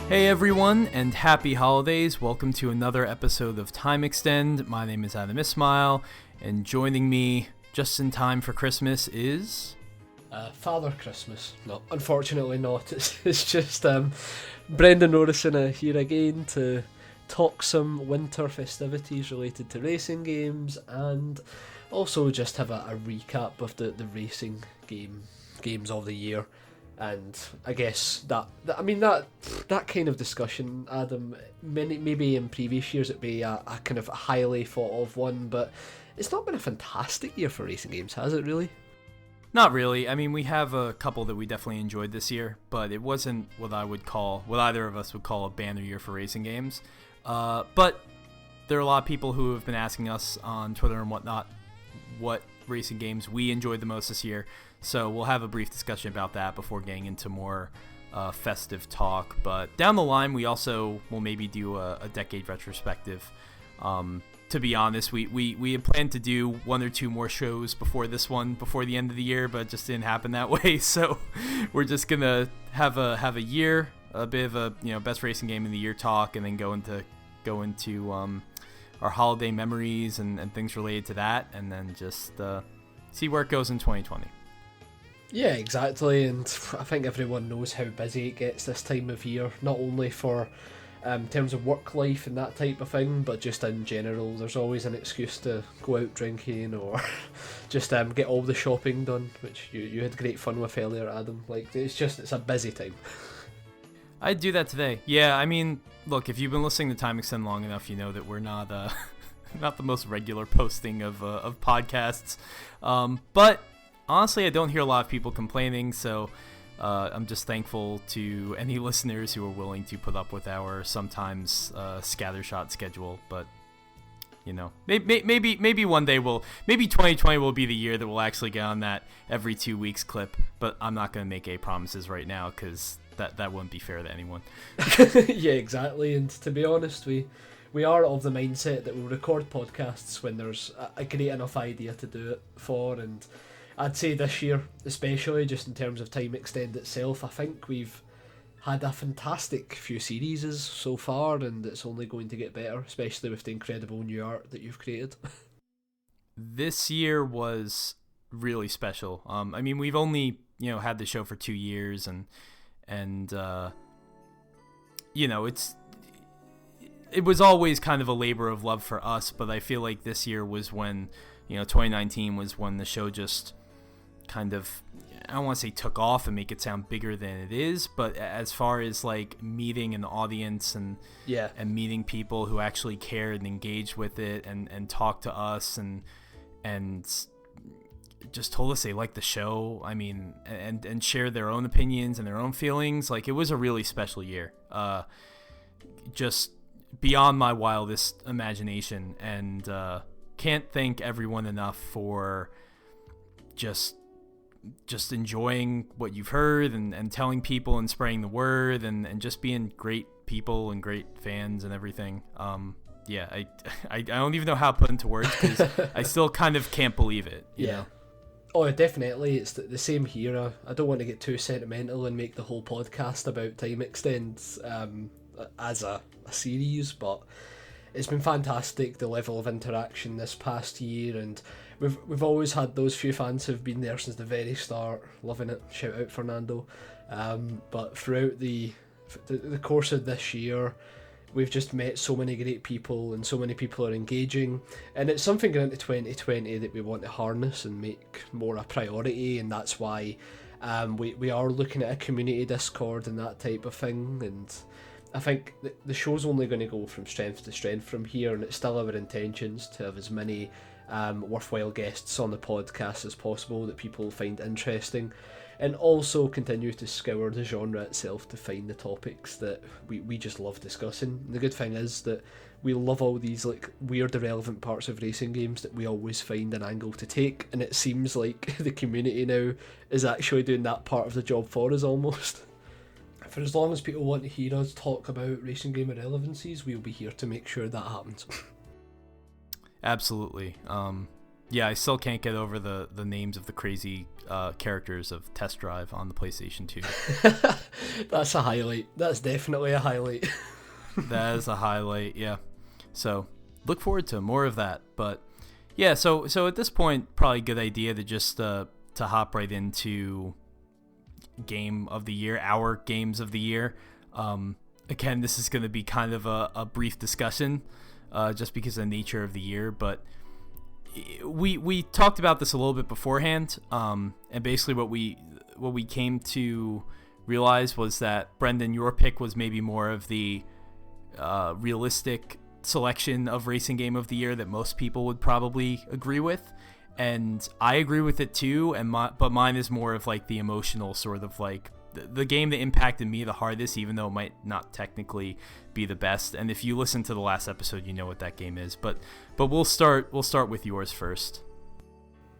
Hey everyone, and happy holidays. Welcome to another episode of Time Extend. My name is Adam Ismail, and joining me just in time for Christmas is... Father Christmas. No, unfortunately not. It's just Brendan Norrison here again to talk some winter festivities related to racing games and also just have a recap of the racing games of the year. And I guess that kind of discussion, Adam, maybe in previous years it'd be a kind of highly thought of one, but it's not been a fantastic year for racing games, has it really? Not really. I mean, we have a couple that we definitely enjoyed this year, but it wasn't what either of us would call a banner year for racing games. But there are a lot of people who have been asking us on Twitter and whatnot what racing games we enjoyed the most this year. So we'll have a brief discussion about that before getting into more festive talk. But down the line, we also will maybe do a decade retrospective. To be honest, we had planned to do one or two more shows before this one, before the end of the year, but it just didn't happen that way. So we're just gonna have a year, a bit of a best racing game in the year talk, and then go into our holiday memories and things related to that, and then just see where it goes in 2020. Yeah, exactly, and I think everyone knows how busy it gets this time of year, not only for terms of work life and that type of thing, but just in general. There's always an excuse to go out drinking or just get all the shopping done, which you had great fun with earlier, Adam. Like, it's a busy time. I'd do that today. Yeah, I mean, look, if you've been listening to Time Extend long enough, you know that we're not not the most regular posting of podcasts, but honestly, I don't hear a lot of people complaining, so I'm just thankful to any listeners who are willing to put up with our sometimes scattershot schedule. But maybe one day maybe 2020 will be the year that we'll actually get on that every 2 weeks clip. But I'm not going to make any promises right now because that wouldn't be fair to anyone. Yeah, exactly. And to be honest, we are of the mindset that we'll record podcasts when there's a great enough idea to do it for. And I'd say this year, especially just in terms of Time Extend itself, I think we've had a fantastic few series so far, and it's only going to get better, especially with the incredible new art that you've created. This year was really special. I mean, we've only had the show for 2 years, and it was always kind of a labor of love for us. But I feel like this year was when 2019 was when the show just kind of, I don't want to say took off and make it sound bigger than it is, but as far as like meeting an audience and meeting people who actually cared and engaged with it and talked to us and just told us they liked the show, I mean, and shared their own opinions and their own feelings, like it was a really special year, just beyond my wildest imagination, and can't thank everyone enough for just enjoying what you've heard and telling people and spreading the word and just being great people and great fans and everything. I don't even know how to put into words because I still kind of can't believe it. You know? Oh, definitely. It's the same here. I don't want to get too sentimental and make the whole podcast about Time Extend as a series, but it's been fantastic, the level of interaction this past year, and we've always had those few fans who've been there since the very start, loving it. Shout out Fernando. But throughout the course of this year, we've just met so many great people, and so many people are engaging, and it's something going into 2020 that we want to harness and make more a priority, and that's why we are looking at a community Discord and that type of thing. And I think the show's only going to go from strength to strength from here, and it's still our intentions to have as many worthwhile guests on the podcast as possible that people find interesting, and also continue to scour the genre itself to find the topics that we just love discussing. And the good thing is that we love all these like weird irrelevant parts of racing games that we always find an angle to take, and it seems like the community now is actually doing that part of the job for us almost. For as long as people want to hear us talk about racing game irrelevancies, we'll be here to make sure that happens. Absolutely. Yeah, I still can't get over the names of the crazy characters of Test Drive on the PlayStation 2. That's a highlight. That's definitely a highlight. That is a highlight, yeah. So look forward to more of that. But yeah, so at this point, probably a good idea to just to hop right into game of the year, our games of the year. Again, this is going to be kind of a brief discussion, just because of the nature of the year, but we talked about this a little bit beforehand, and basically what we came to realize was that, Brendan, your pick was maybe more of the realistic selection of racing game of the year that most people would probably agree with, and I agree with it too, but mine is more of like the emotional sort of like the game that impacted me the hardest, even though it might not technically be the best. And if you listen to the last episode, you know what that game is. But we'll start with yours first.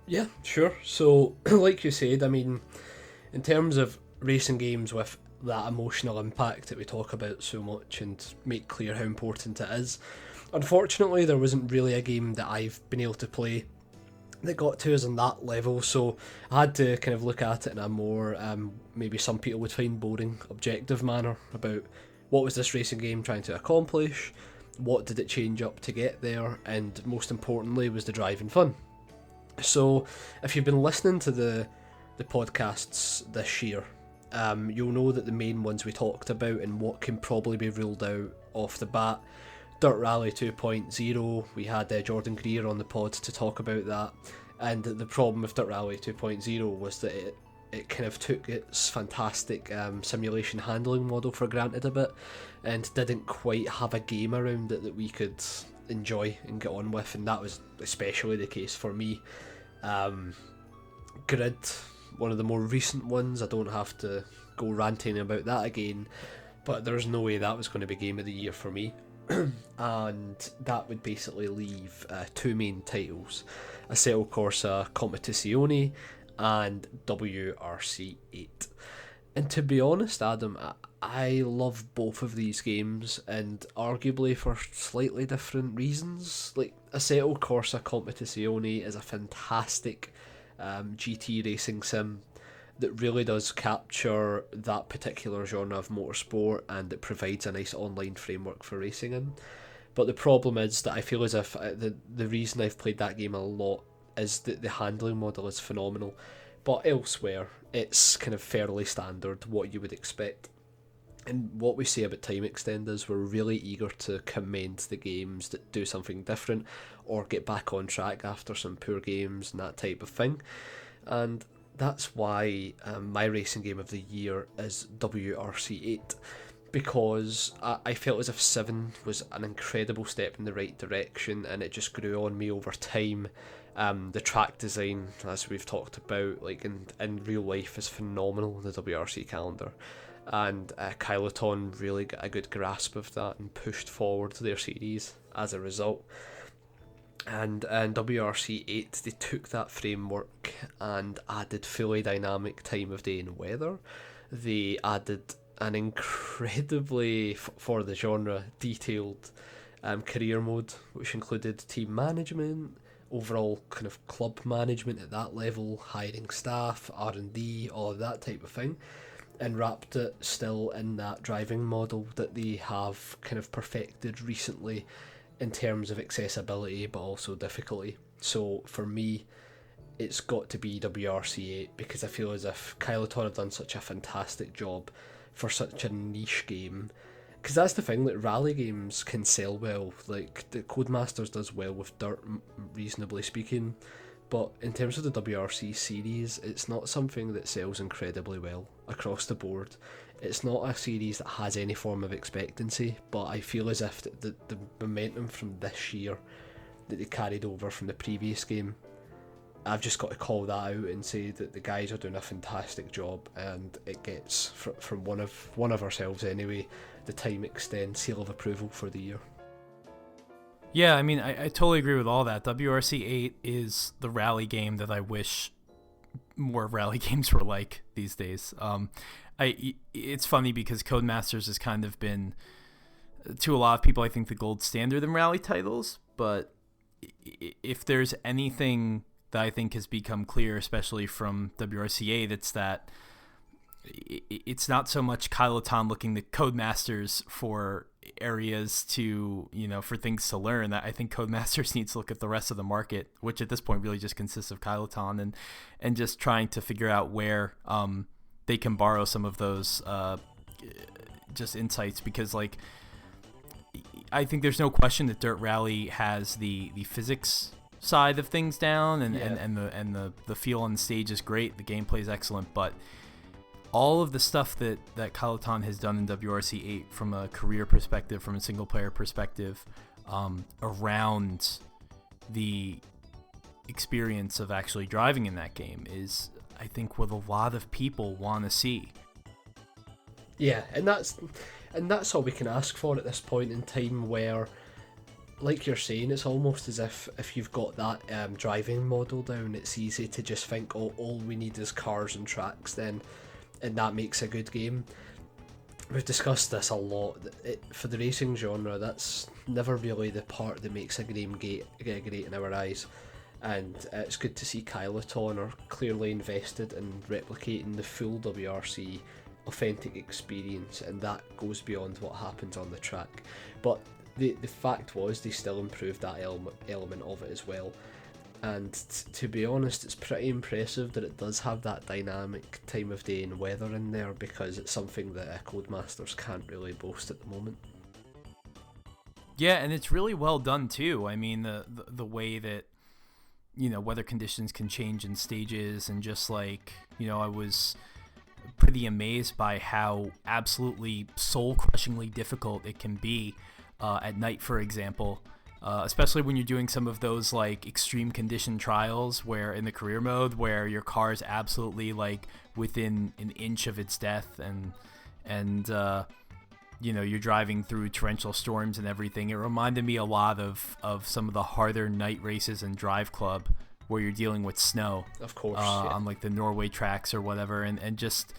Yeah, sure. So, like you said, I mean, in terms of racing games with that emotional impact that we talk about so much and make clear how important it is, unfortunately, there wasn't really a game that I've been able to play that got to us on that level, so I had to kind of look at it in a more, maybe some people would find boring, objective manner about what was this racing game trying to accomplish, what did it change up to get there, and most importantly, was the driving fun. So, if you've been listening to the podcasts this year, you'll know that the main ones we talked about and what can probably be ruled out off the bat: Dirt Rally 2.0, we had Jordan Greer on the pod to talk about that, and the problem with Dirt Rally 2.0 was that it kind of took its fantastic simulation handling model for granted a bit, and didn't quite have a game around it that we could enjoy and get on with, and that was especially the case for me. Grid, one of the more recent ones, I don't have to go ranting about that again, but there's no way that was going to be game of the year for me. And that would basically leave two main titles: Assetto Corsa Competizione and WRC8. And to be honest, Adam, I love both of these games, and arguably for slightly different reasons. Like, Assetto Corsa Competizione is a fantastic GT racing sim that really does capture that particular genre of motorsport, and it provides a nice online framework for racing in. But the problem is that I feel as if the reason I've played that game a lot is that the handling model is phenomenal, but elsewhere it's kind of fairly standard, what you would expect. And what we say about Time Extend is we're really eager to commend the games that do something different or get back on track after some poor games and that type of thing. And that's why my racing game of the year is WRC8, because I felt as if 7 was an incredible step in the right direction, and it just grew on me over time. The track design, as we've talked about, like in real life, is phenomenal in the WRC calendar, and Kyloton really got a good grasp of that and pushed forward their series as a result. And in WRC8, they took that framework and added fully dynamic time of day and weather. They added an incredibly, for the genre, detailed career mode, which included team management, overall kind of club management at that level, hiring staff, R&D, all of that type of thing, and wrapped it still in that driving model that they have kind of perfected recently in terms of accessibility but also difficulty. So for me, it's got to be WRC8, because I feel as if Kyloton have done such a fantastic job for such a niche game. Because that's the thing, like, rally games can sell well, like the Codemasters does well with Dirt, reasonably speaking, but in terms of the WRC series, it's not something that sells incredibly well across the board. It's not a series that has any form of expectancy, but I feel as if the momentum from this year that they carried over from the previous game, I've just got to call that out and say that the guys are doing a fantastic job, and it gets, from one of ourselves anyway, the Time Extend seal of approval for the year. Yeah, I mean, I totally agree with all that. WRC8 is the rally game that I wish more rally games were like these days. It's funny because Codemasters has kind of been, to a lot of people, I think, the gold standard in rally titles, but if there's anything that I think has become clear, especially from WRCA, that's that it's not so much Kyloton looking to Codemasters for areas to, for things to learn. I think Codemasters needs to look at the rest of the market, which at this point really just consists of Kyloton, and just trying to figure out where they can borrow some of those just insights, because like I think there's no question that Dirt Rally has the physics side of things down, and the feel on the stage is great, the gameplay is excellent, but all of the stuff that Kyloton has done in WRC 8 from a career perspective, from a single player perspective, around the experience of actually driving in that game is, I think, what a lot of people want to see. Yeah, and that's all we can ask for at this point in time, where, like you're saying, it's almost as if you've got that driving model down, it's easy to just think, oh, all we need is cars and tracks then, and that makes a good game. We've discussed this a lot. For the racing genre, that's never really the part that makes a game great in our eyes. And it's good to see Kyloton are clearly invested in replicating the full WRC authentic experience, and that goes beyond what happens on the track. But the fact was, they still improved that element of it as well. And to be honest, it's pretty impressive that it does have that dynamic time of day and weather in there, because it's something that Codemasters can't really boast at the moment. Yeah, and it's really well done too. I mean, the way that, weather conditions can change in stages, and just like, I was pretty amazed by how absolutely soul-crushingly difficult it can be at night, for example. Especially when you're doing some of those like extreme condition trials where in the career mode, where your car is absolutely like within an inch of its death, and you're driving through torrential storms and everything. It reminded me a lot of some of the harder night races in Drive Club, where you're dealing with snow, of course, on like the Norway tracks or whatever, and just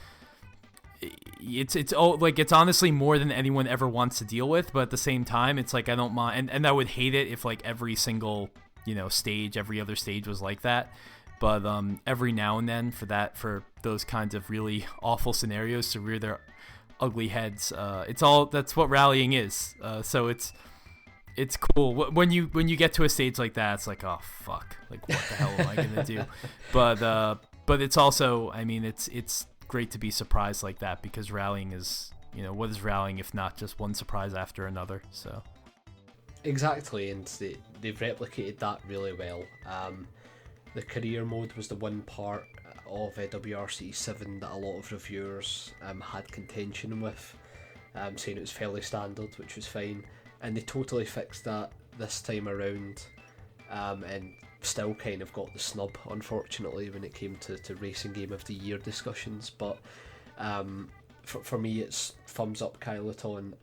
it's honestly more than anyone ever wants to deal with, but at the same time, it's like I don't mind, and I would hate it if like every single stage, every other stage was like that, but every now and then for those kinds of really awful scenarios to rear their ugly heads, that's what rallying is. So it's cool when you get to a stage like that. It's like, oh fuck, like what the hell am I gonna do? But it's also, I mean, it's great to be surprised like that, because rallying is, what is rallying if not just one surprise after another? So exactly, and they've replicated that really well. The career mode was the one part of WRC 7 that a lot of reviewers had contention with, saying it was fairly standard, which was fine, and they totally fixed that this time around, and still kind of got the snub, unfortunately, when it came to Racing Game of the Year discussions. But for me, it's thumbs up, Kyloton.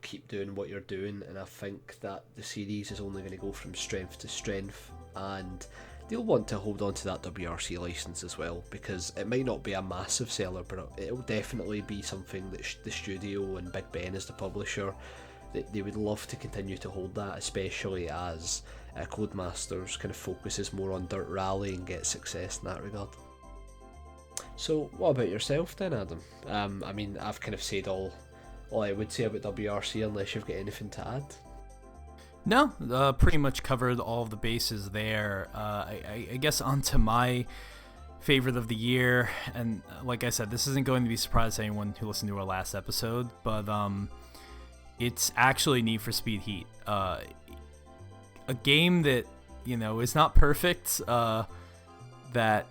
Keep doing what you're doing, and I think that the series is only going to go from strength to strength, and they'll want to hold on to that WRC license as well, because it might not be a massive seller, but it'll definitely be something that the studio and Big Ben as the publisher, they would love to continue to hold that, especially as Codemasters kind of focuses more on Dirt Rally and gets success in that regard. So what about yourself then, Adam? I mean, I've kind of said all I would say about WRC, unless you've got anything to add. No, pretty much covered all of the bases there. I guess onto my favorite of the year, and like I said, this isn't going to be a surprise to anyone who listened to our last episode, but it's actually Need for Speed Heat. A game that, is not perfect, that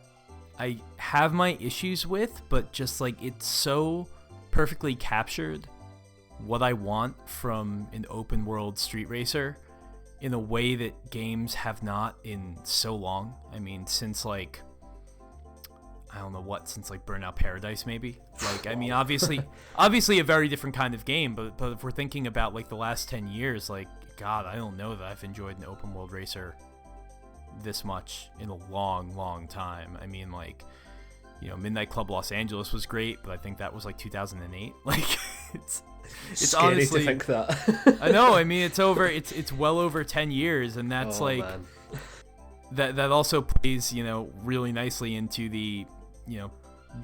I have my issues with, but just like it's so perfectly captured what I want from an open world street racer in a way that games have not in so long. I mean, since like, I don't know what, since like Burnout Paradise maybe. Like, I mean, obviously a very different kind of game, but if we're thinking about like the last 10 years, like, God, I don't know that I've enjoyed an open world racer this much in a long time. I mean, like, Midnight Club Los Angeles was great, but I think that was like 2008. Like, It's scary honestly, to think that. I know. I mean, it's well over 10 years, and that's Man. that also plays, really nicely into the,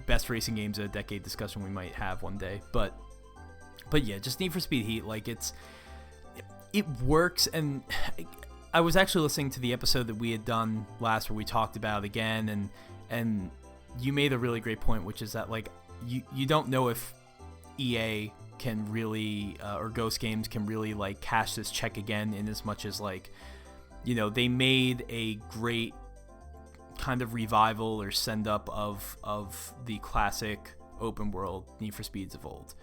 best racing games of a decade discussion we might have one day. But yeah, just Need for Speed Heat, like it works. And I was actually listening to the episode that we had done last where we talked about it again, and you made a really great point, which is that like you don't know if EA can really or Ghost Games can really like cash this check again, in as much as like, they made a great kind of revival or send up of the classic open world Need for Speeds of old,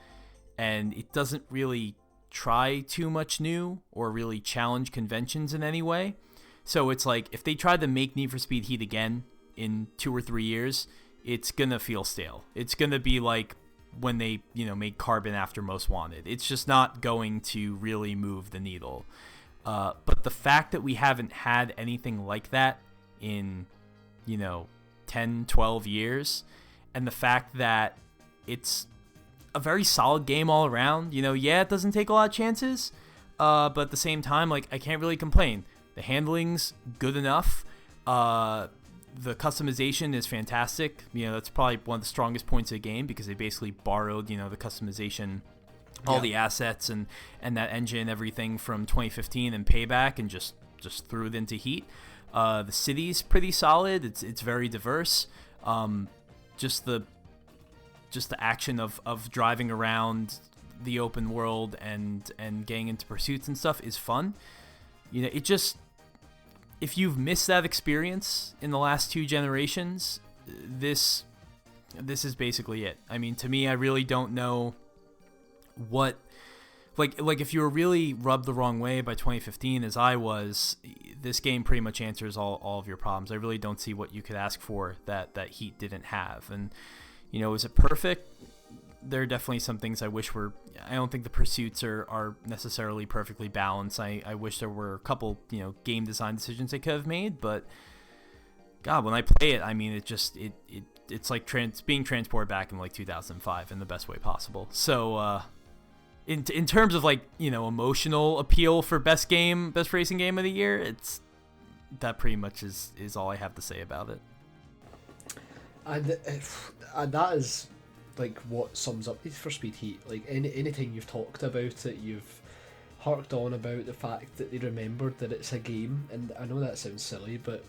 and it doesn't really try too much new or really challenge conventions in any way. So it's like if they tried to make Need for Speed Heat again in 2 or 3 years, it's gonna feel stale. It's gonna be like when they made Carbon after Most Wanted. It's just not going to really move the needle. But the fact that we haven't had anything like that in 10, 12 years, and the fact that it's a very solid game all around, it doesn't take a lot of chances, but at the same time, like, I can't really complain. The handling's good enough. The customization is fantastic. That's probably one of the strongest points of the game, because they basically borrowed, the customization, all the assets and that engine, everything from 2015 and Payback, and just threw it into Heat. The city's pretty solid. It's very diverse. Just the action of driving around the open world and getting into pursuits and stuff is fun. It just, if you've missed that experience in the last 2 generations, this is basically it. I mean, to me, I really don't know what, like if you were really rubbed the wrong way by 2015 as I was, this game pretty much answers all of your problems. I really don't see what you could ask for that Heat didn't have. And is it perfect? There are definitely some things I wish were. I don't think the pursuits are necessarily perfectly balanced. I wish there were a couple game design decisions they could have made, but God, when I play it, I mean, it's like being transported back in like 2005 in the best way possible. So in terms of like emotional appeal for best racing game of the year, that pretty much is all I have to say about it. And that is like what sums up Need for Speed Heat. Like anything you've talked about it, you've harked on about the fact that they remembered that it's a game, and I know that sounds silly, but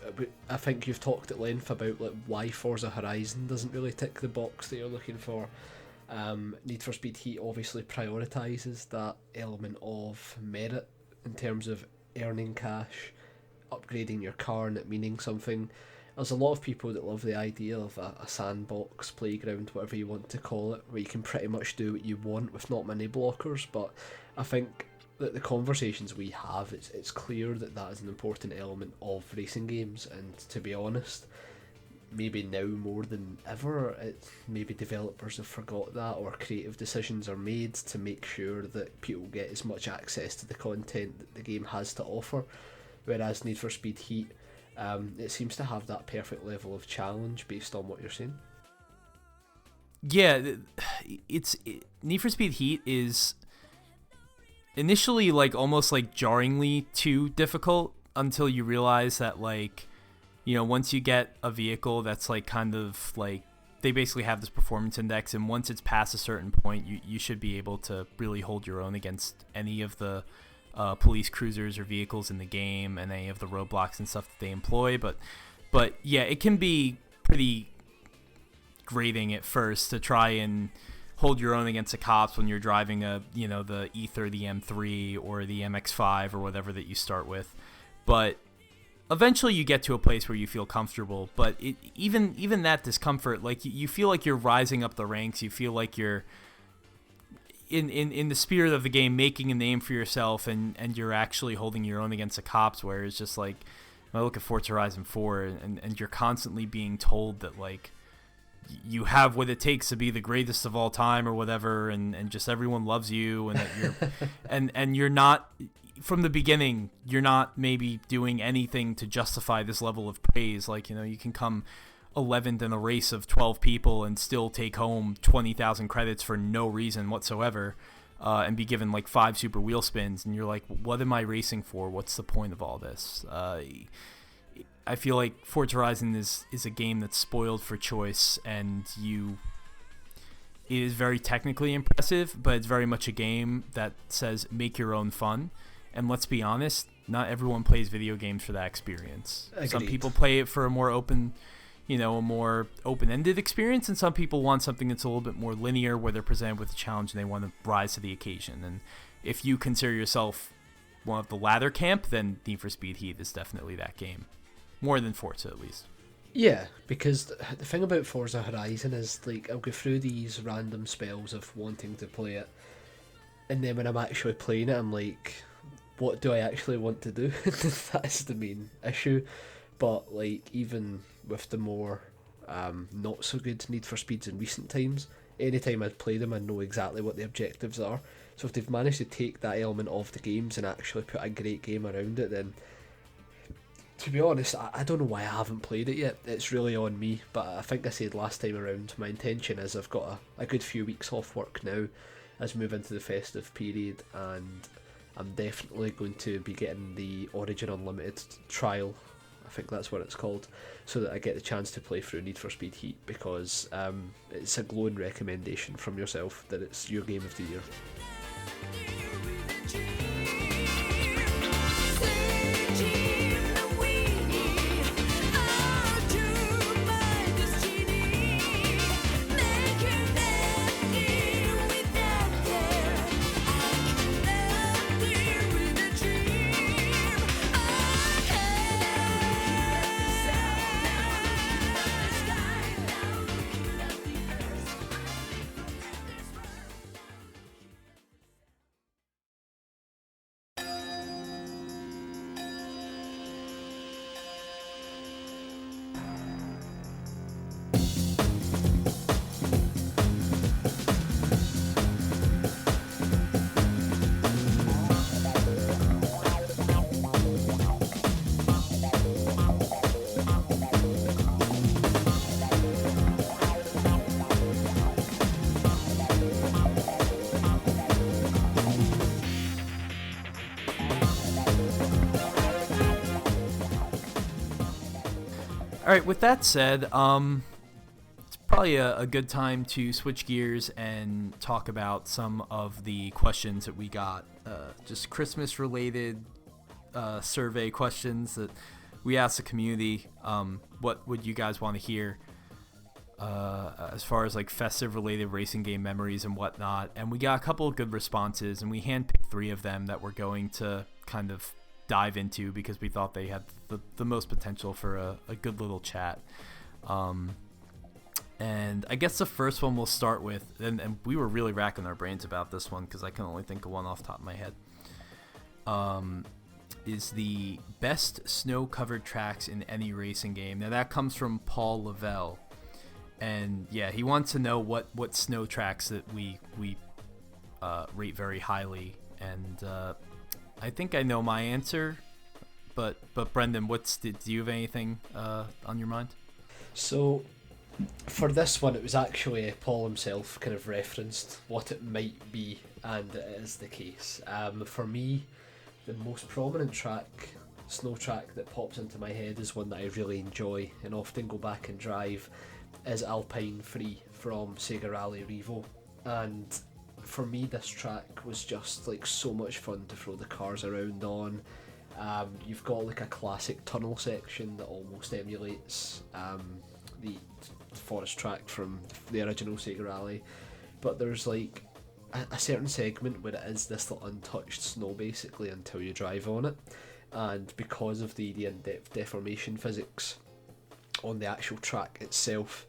I think you've talked at length about like why Forza Horizon doesn't really tick the box that you're looking for. Need for Speed Heat obviously prioritises that element of merit in terms of earning cash, upgrading your car and it meaning something. There's a lot of people that love the idea of a sandbox, playground, whatever you want to call it, where you can pretty much do what you want with not many blockers, but I think that the conversations we have, it's clear that is an important element of racing games, and to be honest, maybe now more than ever, maybe developers have forgot that, or creative decisions are made to make sure that people get as much access to the content that the game has to offer, whereas Need for Speed Heat, it seems to have that perfect level of challenge based on what you're saying. Yeah, Need for Speed Heat is initially like almost like jarringly too difficult until you realize that like, once you get a vehicle that's like kind of like, they basically have this performance index, and once it's past a certain point, you should be able to really hold your own against any of the police cruisers or vehicles in the game and any of the roadblocks and stuff that they employ. But yeah, it can be pretty grating at first to try and hold your own against the cops when you're driving the Ether, the M3 or the MX-5 or whatever that you start with. But eventually you get to a place where you feel comfortable, but even that discomfort, like you feel like you're rising up the ranks, you feel like you're in the spirit of the game making a name for yourself, and you're actually holding your own against the cops, where it's just like, when I look at Forza Horizon 4 and you're constantly being told that like you have what it takes to be the greatest of all time or whatever, and just everyone loves you, and that you're and you're not, from the beginning, you're not maybe doing anything to justify this level of praise. Like, you can come 11th in a race of 12 people and still take home 20,000 credits for no reason whatsoever. and be given like 5 super wheel spins, and you're like, what am I racing for? What's the point of all this? I feel like Forza Horizon is a game that's spoiled for choice, and it is very technically impressive, but it's very much a game that says make your own fun. And let's be honest, not everyone plays video games for that experience. Agreed. Some people play it for a more more open-ended experience, and some people want something that's a little bit more linear, where they're presented with a challenge and they want to rise to the occasion. And if you consider yourself one of the latter camp, then Need for Speed Heat is definitely that game. More than Forza, at least. Yeah, because the thing about Forza Horizon is, like, I'll go through these random spells of wanting to play it, and then when I'm actually playing it, I'm like, what do I actually want to do? That's the main issue. But, like, even with the more not so good Need for Speeds in recent times, anytime I play them, I know exactly what the objectives are. So if they've managed to take that element of the games and actually put a great game around it, then, to be honest, I don't know why I haven't played it yet. It's really on me, but I think I said last time around, my intention is I've got a good few weeks off work now as we move into the festive period, and I'm definitely going to be getting the Origin Unlimited trial, I think that's what it's called, so that I get the chance to play through Need for Speed Heat, because it's a glowing recommendation from yourself that it's your game of the year. All right, with that said, it's probably a good time to switch gears and talk about some of the questions that we got. Just Christmas-related survey questions that we asked the community. What would you guys want to hear as far as like festive-related racing game memories and whatnot? And we got a couple of good responses, and we handpicked 3 of them that we're going to kind of dive into because we thought they had the most potential for a good little chat. And I guess the first one we'll start with, and we were really racking our brains about this one because I can only think of one off the top of my head, is the best snow-covered tracks in any racing game. Now that comes from Paul Lavelle, and yeah, he wants to know what snow tracks that we rate very highly, and I think I know my answer, but Brendan, do you have anything on your mind? So, for this one, it was actually Paul himself kind of referenced what it might be, and it is the case. For me, the most prominent snow track that pops into my head is one that I really enjoy and often go back and drive, is Alpine 3 from Sega Rally Revo. And for me, this track was just like so much fun to throw the cars around on. You've got like a classic tunnel section that almost emulates the forest track from the original Sega Rally, but there's like a certain segment where it is this little untouched snow basically until you drive on it, and because of the in-depth deformation physics on the actual track itself,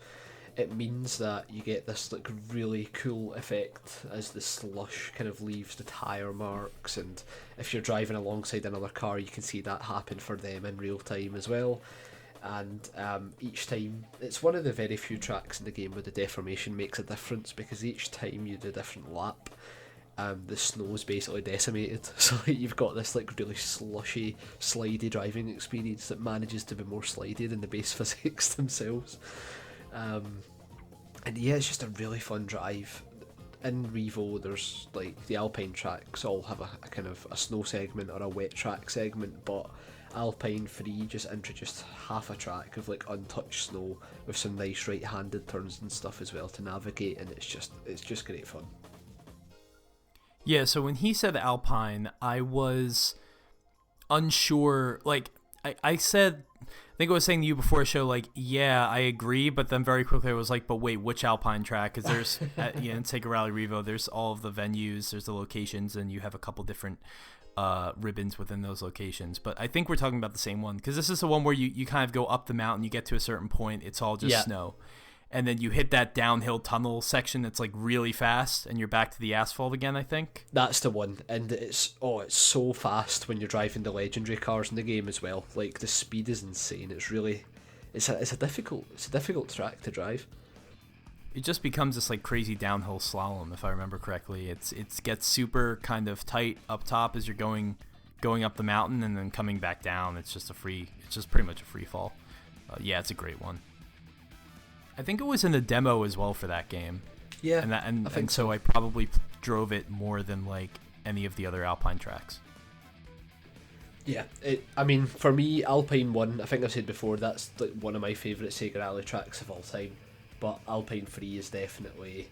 it means that you get this like really cool effect as the slush kind of leaves the tyre marks, and if you're driving alongside another car you can see that happen for them in real time as well. And each time, it's one of the very few tracks in the game where the deformation makes a difference, because each time you do a different lap, the snow is basically decimated, so you've got this like really slushy, slidey driving experience that manages to be more slidey than the base physics themselves. And yeah, it's just a really fun drive. in Revo, there's like the Alpine tracks all have a kind of a snow segment or a wet track segment, but Alpine 3 just introduced half a track of like untouched snow with some nice right-handed turns and stuff as well to navigate, and it's just great fun. Yeah, so when he said Alpine, I was unsure. Like, I said, I think I was saying to you before the show, like, yeah, I agree, but then very quickly I was like, but wait, which Alpine track? Because there's, in Sega Rally Revo, there's all of the venues, there's the locations, and you have a couple different ribbons within those locations. But I think we're talking about the same one, because this is the one where you kind of go up the mountain, you get to a certain point, it's all just snow. And then you hit that downhill tunnel section that's like really fast, and you're back to the asphalt again, I think. That's the one, and it's so fast when you're driving the legendary cars in the game as well. Like the speed is insane. It's a difficult track to drive. It just becomes this like crazy downhill slalom, if I remember correctly. It gets super kind of tight up top as you're going up the mountain, and then coming back down. It's just pretty much a free fall. Yeah, it's a great one. I think it was in the demo as well for that game. Yeah, and so I probably drove it more than like any of the other Alpine tracks. Yeah, I mean, for me, Alpine 1, I think I've said before, that's like one of my favourite Sega Rally tracks of all time. But Alpine 3 is definitely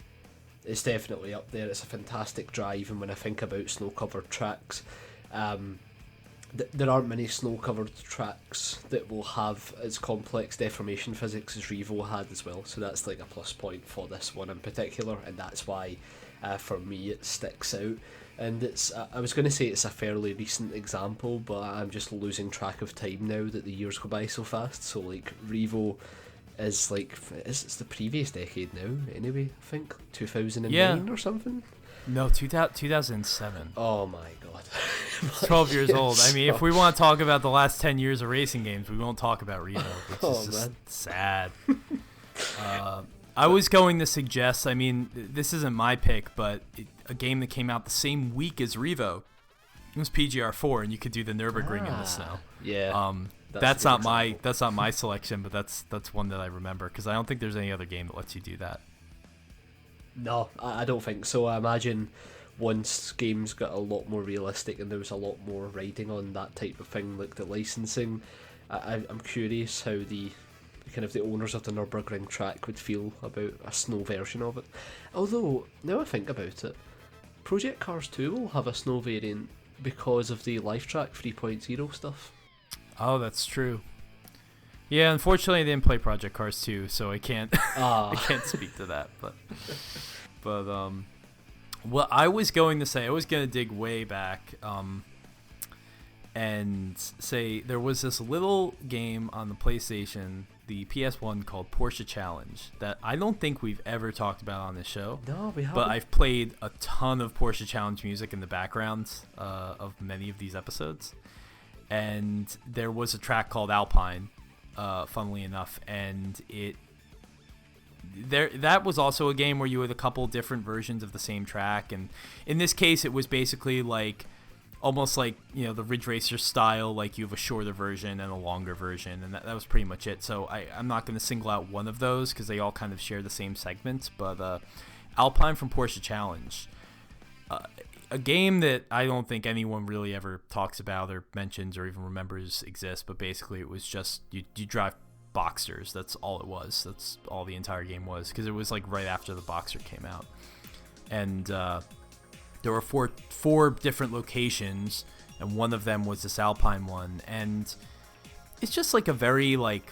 up there. It's a fantastic drive, and when I think about snow-covered tracks, there aren't many snow-covered tracks that will have as complex deformation physics as Revo had as well, so that's like a plus point for this one in particular, and that's why for me it sticks out. And I was going to say it's a fairly recent example, but I'm just losing track of time now that the years go by so fast. So like Revo is like it's the previous decade now anyway, I think 2009 or something. No, 2007. Oh my god. 12 years old. I mean, if we want to talk about the last 10 years of racing games, we won't talk about Revo, which is just sad. I was going to suggest, I mean, this isn't my pick, but a game that came out the same week as Revo, it was PGR4, and you could do the Nürburgring in the snow. Yeah. That's not my selection, but that's one that I remember, because I don't think there's any other game that lets you do that. No, I don't think so. I imagine once games got a lot more realistic and there was a lot more riding on that type of thing, like the licensing, I'm curious how the owners of the Nürburgring track would feel about a snow version of it. Although, now I think about it, Project Cars 2 will have a snow variant because of the LifeTrack 3.0 stuff. Oh, that's true. Yeah, unfortunately I didn't play Project Cars 2, so I can't I can't speak to that. But what I was going to say, I was going to dig way back and say there was this little game on the PlayStation, the PS1, called Porsche Challenge that I don't think we've ever talked about on this show. No, we haven't. But I've played a ton of Porsche Challenge music in the background of many of these episodes. And there was a track called Alpine, funnily enough, and that was also a game where you had a couple different versions of the same track, and in this case it was basically like almost like, you know, the Ridge Racer style, like you have a shorter version and a longer version, and that was pretty much it. So I'm not going to single out one of those because they all kind of share the same segments, but Alpine from Porsche Challenge, a game that I don't think anyone really ever talks about or mentions or even remembers exists, but basically it was just you drive Boxsters. That's all it was. That's all the entire game was, because it was like right after the Boxster came out, and there were four different locations, and one of them was this Alpine one, and it's just like a very like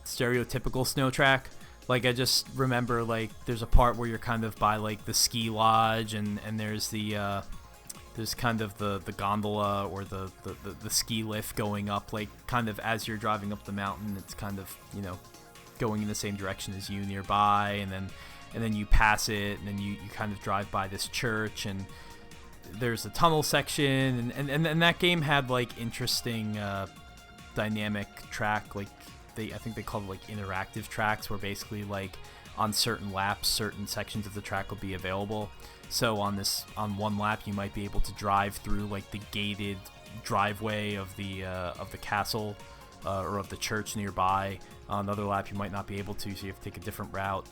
stereotypical snow track. Like, I just remember, like, there's a part where you're kind of by, like, the ski lodge, and there's there's kind of the gondola or the ski lift going up, like, kind of as you're driving up the mountain. It's kind of, you know, going in the same direction as you nearby, and then you pass it, and then you kind of drive by this church, and there's a tunnel section, and that game had, like, interesting dynamic track, like, I think they called it like interactive tracks, where basically like on certain laps, certain sections of the track will be available. So on one lap, you might be able to drive through like the gated driveway of the castle or of the church nearby. On another lap, you might not be able to, so you have to take a different route.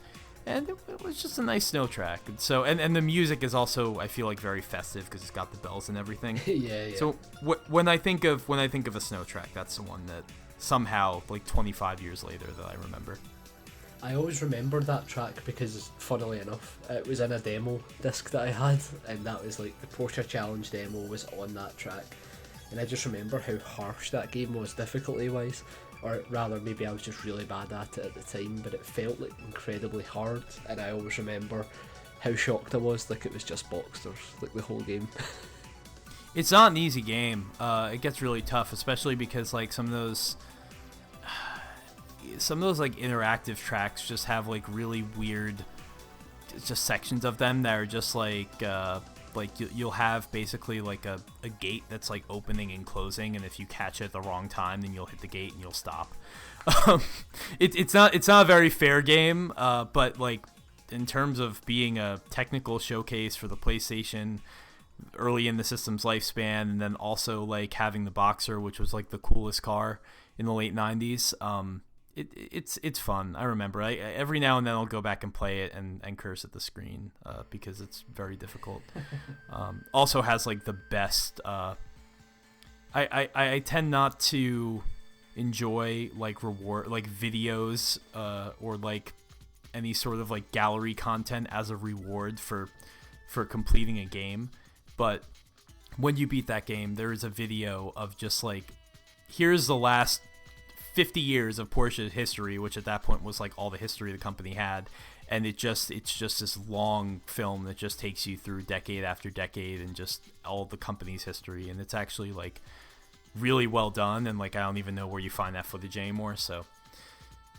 and it was just a nice snow track. And so, and the music is also, I feel like, very festive because it's got the bells and everything. Yeah. So when I think of a snow track, that's the one that somehow, like 25 years later, that I remember. I always remember that track because, funnily enough, it was in a demo disc that I had, and that was like the Porsche Challenge demo was on that track. And I just remember how harsh that game was difficulty-wise, or rather maybe I was just really bad at it at the time, but it felt like incredibly hard, and I always remember how shocked I was, like it was just Boxsters, like the whole game. It's not an easy game. It gets really tough, especially because like some of those like interactive tracks just have like really weird just sections of them that are just like you'll have basically like a gate that's like opening and closing, and if you catch it at the wrong time, then you'll hit the gate and you'll stop. It's not a very fair game, but like in terms of being a technical showcase for the PlayStation early in the system's lifespan, and then also like having the Boxer, which was like the coolest car in the late 90s, it's fun. I remember every now and then I'll go back and play it and curse at the screen because it's very difficult. Also has like the best I tend not to enjoy like reward like videos or like any sort of like gallery content as a reward for completing a game, but when you beat that game, there is a video of just like, here's the last 50 years of Porsche history, which at that point was like all the history the company had, and it's just this long film that just takes you through decade after decade and just all the company's history, and it's actually like really well done, and like I don't even know where you find that footage anymore. So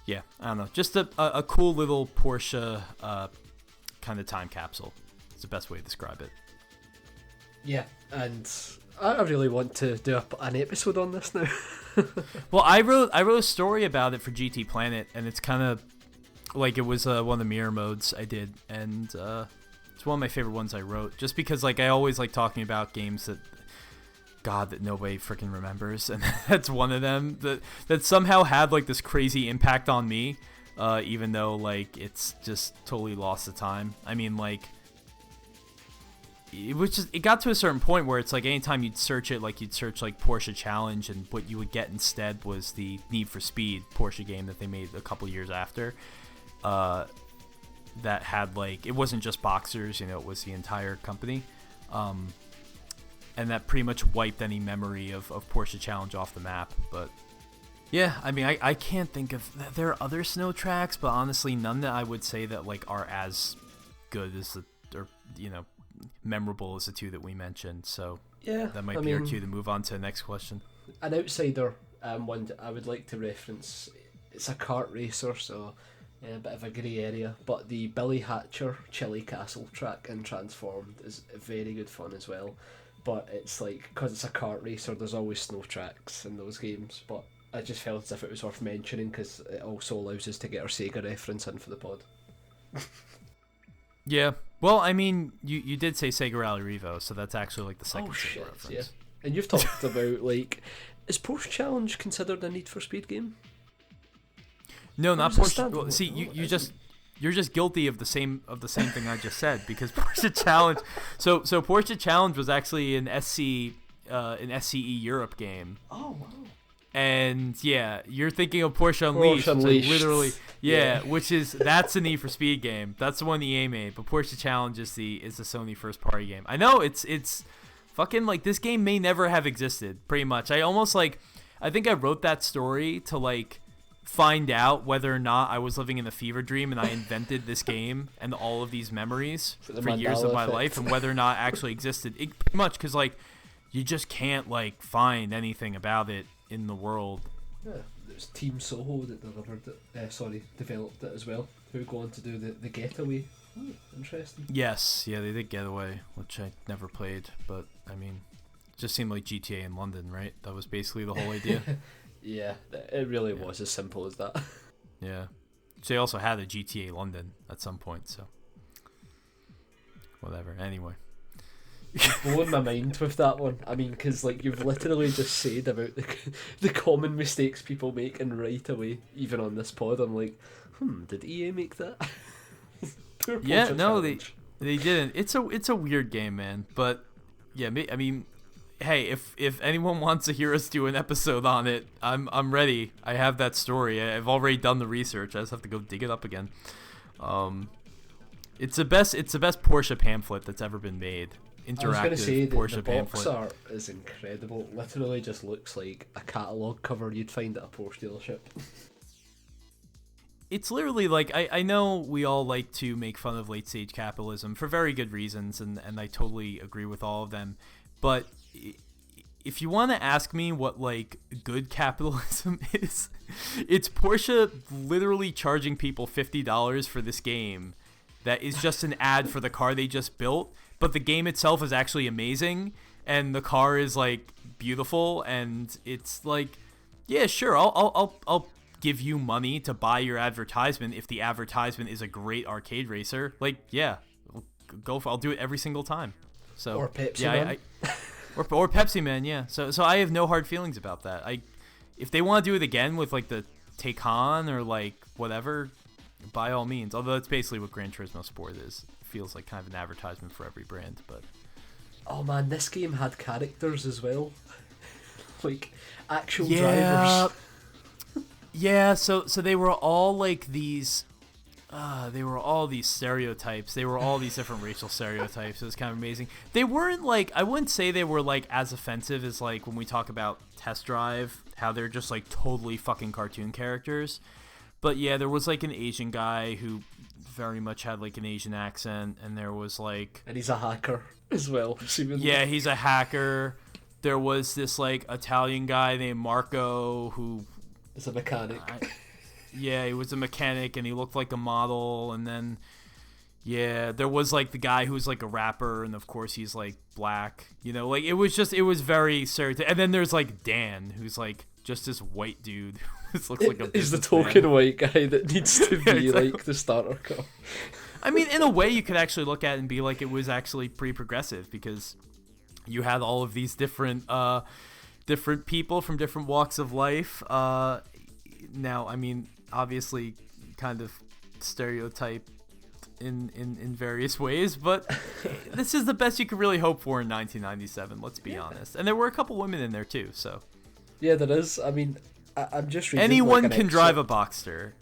yeah, I don't know, just a cool little Porsche kind of time capsule. It's the best way to describe it. Yeah, and I really want to do an episode on this now. Well, I wrote a story about it for GT Planet, and it's kind of like it was one of the mirror modes I did, and it's one of my favorite ones I wrote, just because like I always like talking about games that nobody freaking remembers, and that's one of them that somehow had like this crazy impact on me, even though like it's just totally lost the time. I mean, like it got to a certain point where it's like anytime you'd search it, like you'd search like Porsche Challenge, and what you would get instead was the Need for Speed Porsche game that they made a couple years after, that had like, it wasn't just Boxers, it was the entire company, and that pretty much wiped any memory of Porsche Challenge off the map. But yeah, I mean, I can't think of, there are other snow tracks, but honestly none that I would say that like are as good as memorable as the two that we mentioned. So yeah, that might be our cue to move on to the next question. An outsider one that I would like to reference, it's a kart racer, so a bit of a grey area, but the Billy Hatcher Chili Castle track in Transformed is very good fun as well. But it's like, because it's a kart racer, there's always snow tracks in those games, but I just felt as if it was worth mentioning because it also allows us to get our Sega reference in for the pod. Yeah, well, I mean, you did say Sega Rally Revo, so that's actually like the second Sega reference. Yeah. And you've talked about like, is Porsche Challenge considered a Need for Speed game? No, not Porsche. Well, see, you're just guilty of the same thing I just said, because Porsche Challenge. So Porsche Challenge was actually an SCE Europe game. Oh wow. And yeah, you're thinking of Porsche Unleashed. Literally, yeah, that's a Need for Speed game. That's the one the EA made. But Porsche Challenge is the Sony first party game. I know it's fucking like, this game may never have existed. Pretty much, I think I wrote that story to like find out whether or not I was living in a fever dream and I invented this game and all of these memories for years of my life, and whether or not it actually existed. Pretty much, because like you just can't like find anything about it in the world. Yeah, there's Team Soho that developed it as well, who go on to do the Getaway. Interesting. Yes, yeah, they did Getaway, which I never played, but I mean, it just seemed like GTA in London, right? That was basically the whole idea. Yeah, it really was as simple as that. Yeah. So they also had a GTA London at some point, so whatever. Anyway. You've blown my mind with that one. I mean, because like you've literally just said about the common mistakes people make, and right away, even on this pod, I'm like, did EA make that? Poor Yeah, Porsche no, Challenge. they didn't. It's a weird game, man. But yeah, I mean, hey, if anyone wants to hear us do an episode on it, I'm ready. I have that story. I've already done the research. I just have to go dig it up again. It's the best Porsche pamphlet that's ever been made. Interactive I was going to say that Porsche the pamphlet. box art is incredible. It literally just looks like a catalogue cover you'd find at a Porsche dealership. It's literally like I know we all like to make fun of late stage capitalism for very good reasons, and I totally agree with all of them. But if you want to ask me what like good capitalism is, it's Porsche literally charging people $50 for this game that is just an ad for the car they just built, but the game itself is actually amazing and the car is like beautiful, and it's like, yeah, sure, I'll give you money to buy your advertisement if the advertisement is a great arcade racer. Like, yeah, I'll do it every single time. So Or Pepsi yeah, Man. or Pepsi Man, yeah. So I have no hard feelings about that. If they want to do it again with like the Taycan or like whatever, by all means. Although it's basically what Gran Turismo Sport is. It feels like kind of an advertisement for every brand, but Oh man, this game had characters as well. Like, actual yeah. drivers. Yeah, so they were all like these they were all these stereotypes. They were all these different racial stereotypes. It was kind of amazing. They weren't like, I wouldn't say they were like as offensive as like when we talk about Test Drive, how they're just like totally fucking cartoon characters. But yeah, there was like an Asian guy who very much had like an Asian accent, and there was like, And he's a hacker as well, seemingly. yeah, he's a hacker. There was this like Italian guy named Marco who He's a mechanic. yeah, he was a mechanic and he looked like a model. And then, yeah, there was like the guy who's like a rapper, and of course he's like black. You know, like it was very stereotypical. And then there's like Dan, who's like just this white dude who looks like a He's the businessman. token white guy that needs to be Exactly. like the starter car. I mean, in a way, you could actually look at it and be like, it was actually pretty progressive, because you had all of these different people from different walks of life. Now, I mean, obviously, kind of stereotyped in various ways, but this is the best you could really hope for in 1997. Let's be honest. And there were a couple women in there too, so Yeah, there is. I mean, I'm just reading. anyone like, an can drive a Boxster.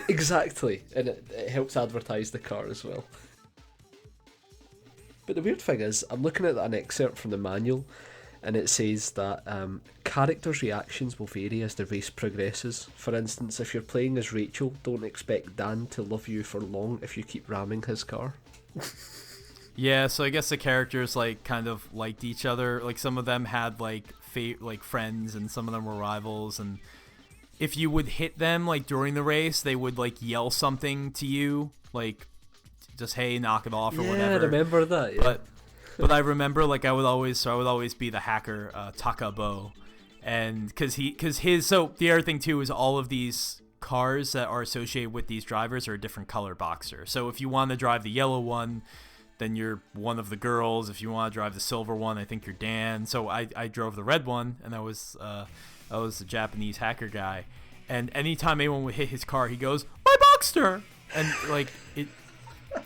Exactly, and it helps advertise the car as well. But the weird thing is, I'm looking at an excerpt from the manual, and it says that characters' reactions will vary as the race progresses. For instance, if you're playing as Rachel, don't expect Dan to love you for long if you keep ramming his car. Yeah, so I guess the characters like kind of liked each other. Like some of them had like friends, and some of them were rivals. And if you would hit them like during the race, they would like yell something to you, like just hey, knock it off or Yeah, whatever. I remember that. Yeah. But I remember like I would always be the hacker Takabo, and because the other thing too is all of these cars that are associated with these drivers are a different color Boxster. So if you want to drive the yellow one, then you're one of the girls. If you want to drive the silver one, I think you're Dan. So I drove the red one, and I was the Japanese hacker guy. And anytime anyone would hit his car, he goes, "My Boxster!" And like it.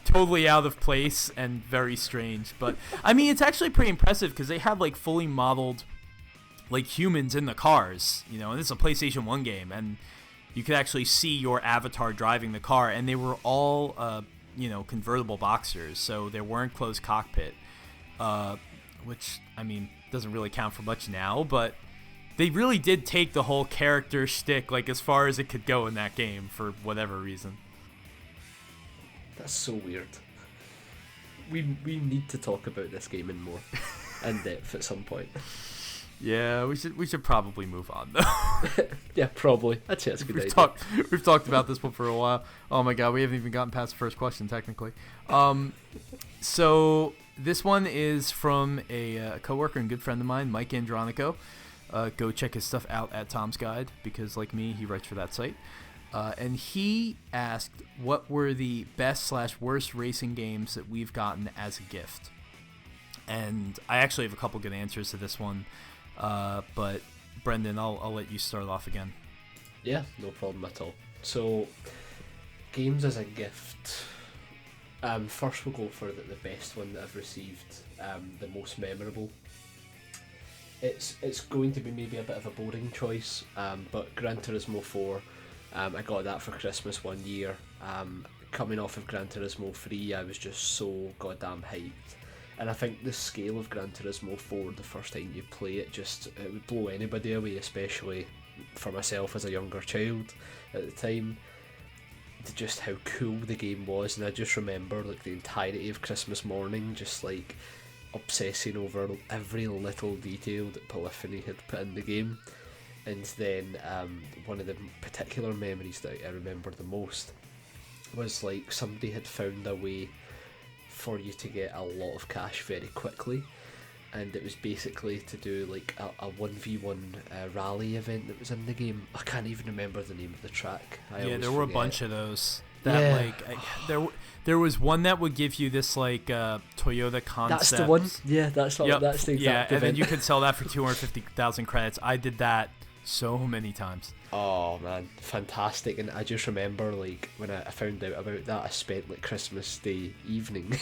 Totally out of place and very strange, but I mean it's actually pretty impressive because they had like fully modeled like humans in the cars, you know, and this is a PlayStation 1 game, and you could actually see your avatar driving the car, and they were all convertible Boxsters, so they weren't closed cockpit, which I mean doesn't really count for much now, but they really did take the whole character shtick like as far as it could go in that game for whatever reason. That's so weird. We need to talk about this game in more in depth at some point. Yeah, we should probably move on though. Yeah, probably. I'd say that's a good idea. We've talked about this one for a while. Oh my god, we haven't even gotten past the first question technically. So this one is from a coworker and good friend of mine, Mike Andronico. Go check his stuff out at Tom's Guide, because like me, he writes for that site. And he asked, what were the best/worst racing games that we've gotten as a gift? And I actually have a couple good answers to this one. But Brendan, I'll let you start off again. Yeah, no problem at all. So, games as a gift. First we'll go for the best one that I've received, the most memorable. It's going to be maybe a bit of a boring choice, but Gran Turismo 4, I got that for Christmas one year. Coming off of Gran Turismo 3, I was just so goddamn hyped. And I think the scale of Gran Turismo 4, the first time you play it, it would blow anybody away, especially for myself as a younger child at the time. Just how cool the game was, and I just remember like the entirety of Christmas morning just like obsessing over every little detail that Polyphony had put in the game. And then one of the particular memories that I remember the most was like somebody had found a way for you to get a lot of cash very quickly, and it was basically to do like a 1v1 rally event that was in the game. I can't even remember the name of the track. There were a bunch of those. There was one that would give you this like Toyota concept. That's the one. Yeah, that's the exact event. And then you could sell that for 250,000 credits. I did that so many times. Oh man, fantastic! And I just remember like when I found out about that, I spent like Christmas Day evening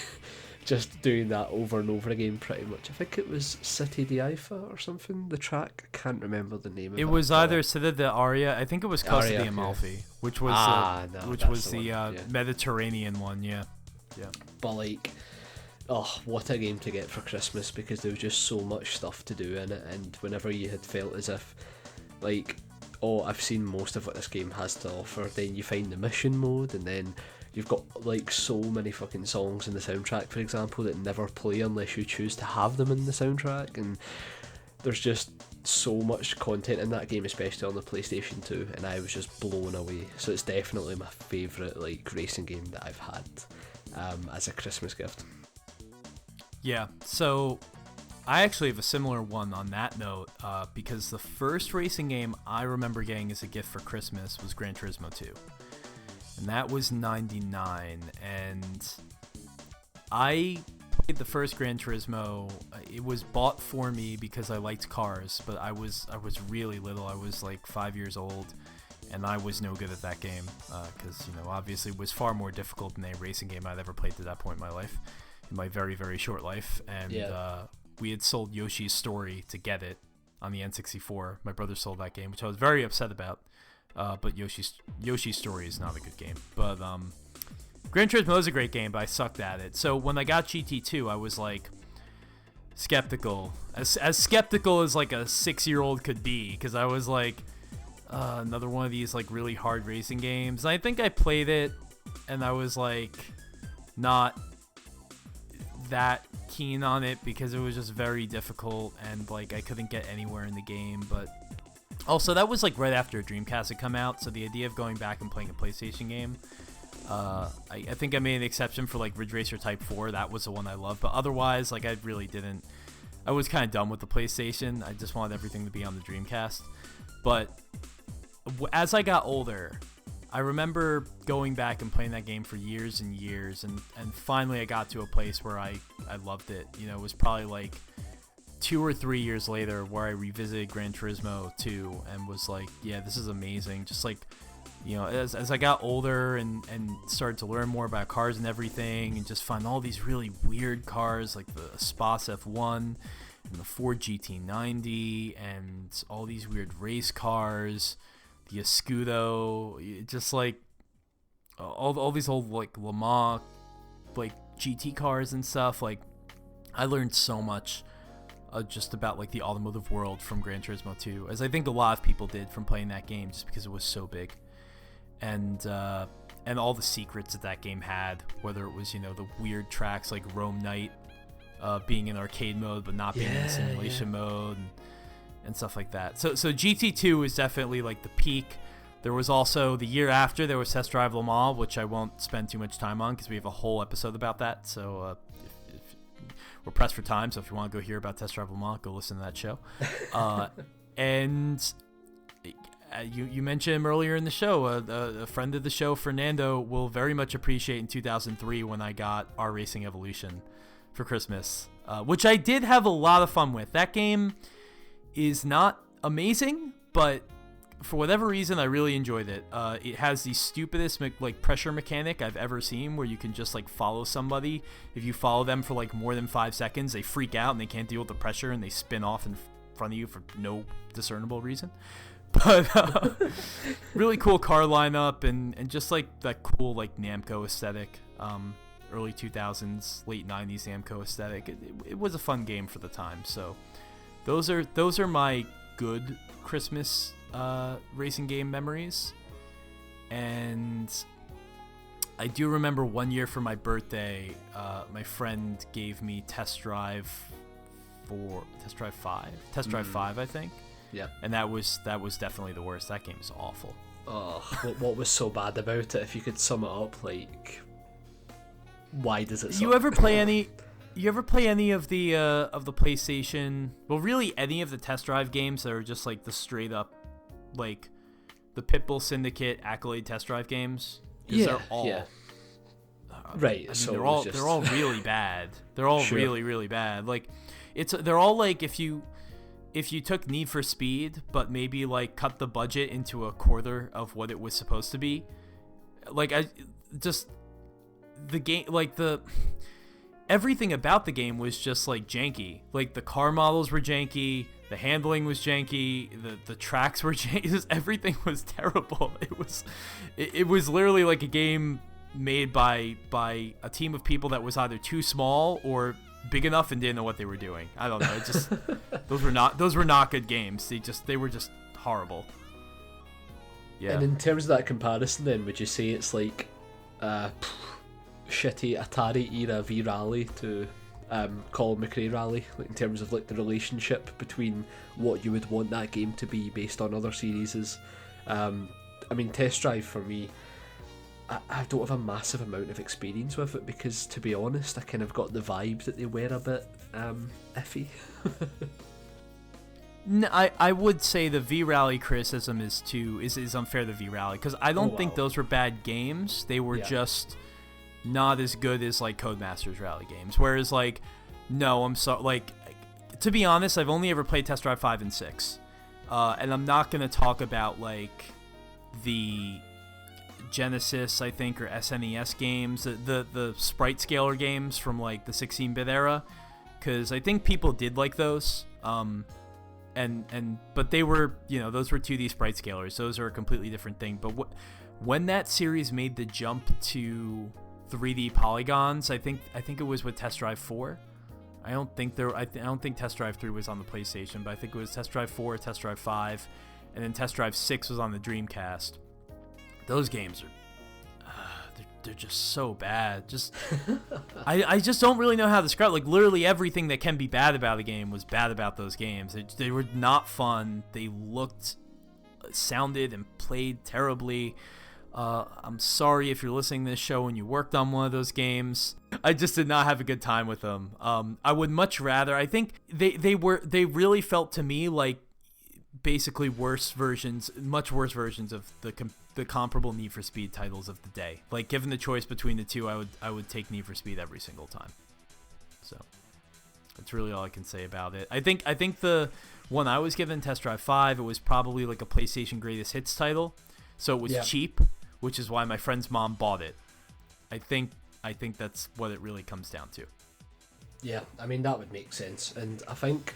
just doing that over and over again pretty much. I think it was City di Haifa or something, the track. I can't remember the name of it. It was either City di Aria, I think it was Costa di Amalfi, which was the Mediterranean one, yeah. But like, oh, what a game to get for Christmas, because there was just so much stuff to do in it, and whenever you had felt as if like, oh, I've seen most of what this game has to offer, then you find the mission mode, and then you've got like so many fucking songs in the soundtrack, for example, that never play unless you choose to have them in the soundtrack, and there's just so much content in that game, especially on the PlayStation 2, and I was just blown away. So it's definitely my favourite like racing game that I've had as a Christmas gift. Yeah, so I actually have a similar one on that note, because the first racing game I remember getting as a gift for Christmas was Gran Turismo 2. And that was 99, and I played the first Gran Turismo. It was bought for me because I liked cars, but I was really little. I was like 5 years old, and I was no good at that game, because obviously it was far more difficult than a racing game I'd ever played to that point in my life, in my very, very short life. And we had sold Yoshi's Story to get it on the N64. My brother sold that game, which I was very upset about. But Yoshi's Story is not a good game. But Gran Turismo is a great game, but I sucked at it. So when I got GT2, I was like skeptical, as skeptical as like a 6-year-old could be, because I was like, another one of these like really hard racing games. And I think I played it, and I was like not that keen on it because it was just very difficult, and like I couldn't get anywhere in the game. But also, that was like right after Dreamcast had come out, so the idea of going back and playing a PlayStation game, I think I made an exception for like Ridge Racer Type 4. That was the one I loved, but otherwise, like I really didn't. I was kind of done with the PlayStation. I just wanted everything to be on the Dreamcast. But as I got older, I remember going back and playing that game for years and years, and finally I got to a place where I loved it. It was probably like 2 or 3 years later where I revisited Gran Turismo 2 and was like, yeah, this is amazing. Just like, as I got older and started to learn more about cars and everything, and just find all these really weird cars like the Espas F1 and the Ford GT90 and all these weird race cars, the Escudo, just like all these old like Le Mans like GT cars and stuff. Like, I learned so much just about like the automotive world from Gran Turismo 2, as I think a lot of people did from playing that game, just because it was so big, and all the secrets that game had, whether it was the weird tracks like Rome Night being in arcade mode but not being in simulation mode, and stuff like that. So GT2 is definitely like the peak. There was also the year after, there was Test Drive Le Mans, which I won't spend too much time on because we have a whole episode about that. So if we're pressed for time, so if you want to go hear about Test Drive Le Mans, go listen to that show. And you mentioned him earlier in the show. A friend of the show, Fernando, will very much appreciate in 2003 when I got R Racing Evolution for Christmas, which I did have a lot of fun with. That game is not amazing, but for whatever reason, I really enjoyed it. It has the stupidest like pressure mechanic I've ever seen, where you can just like follow somebody. If you follow them for like more than 5 seconds, they freak out and they can't deal with the pressure and they spin off in front of you for no discernible reason. But really cool car lineup and just like that cool like Namco aesthetic, early 2000s, late 90s Namco aesthetic. It was a fun game for the time. So those are my good Christmas racing game memories. And I do remember one year for my birthday, my friend gave me Test Drive 5, I think. Yeah. And that was definitely the worst. That game is awful. Oh, what was so bad about it? If you could sum it up, like, why does it suck? You ever play any of the PlayStation? Well, really any of the Test Drive games that are just like the straight up, like the Pitbull Syndicate, Accolade Test Drive games? Yeah, they're all, yeah. Right. I mean, so they're all really bad. They're all Sure. really, really bad. Like they're all like if you took Need for Speed but maybe like cut the budget into a quarter of what it was supposed to be. Like the game, like everything about the game was just like janky. Like the car models were janky, the handling was janky, the tracks were janky. Just everything was terrible. It was literally like a game made by a team of people that was either too small or big enough and didn't know what they were doing. I don't know. It just those were not good games. They were just horrible. Yeah. And in terms of that comparison, then would you say it's like shitty Atari era V-Rally to Colin McRae Rally, like in terms of like the relationship between what you would want that game to be based on other series? I mean, Test Drive for me, I don't have a massive amount of experience with it because, to be honest, I kind of got the vibe that they were a bit iffy. No, I would say the V-Rally criticism is unfair to V-Rally because I don't think those were bad games. They were just not as good as like Codemasters Rally games. Whereas like, no, I'm so like, to be honest, I've only ever played Test Drive 5 and 6, and I'm not gonna talk about like the Genesis, I think, or SNES games, the sprite scaler games from like the 16-bit era, because I think people did like those. But they were, those were 2D sprite scalers. Those are a completely different thing. But when that series made the jump to 3D polygons, I think it was with Test Drive 4. I don't think Test Drive 3 was on the PlayStation, but I think it was Test Drive 4, Test Drive 5, and then Test Drive 6 was on the Dreamcast. Those games are they're just so bad. Just I just don't really know how to describe. Like literally everything that can be bad about a game was bad about those games. They were not fun. They sounded and played terribly. I'm sorry if you're listening to this show and you worked on one of those games. I just did not have a good time with them. I would much rather. I think they really felt to me like basically much worse versions of the comparable Need for Speed titles of the day. Like given the choice between the two, I would take Need for Speed every single time. So that's really all I can say about it. I think the one I was given, Test Drive 5, it was probably like a PlayStation Greatest Hits title, so it was cheap, which is why my friend's mom bought it. I think that's what it really comes down to. Yeah, I mean that would make sense, and I think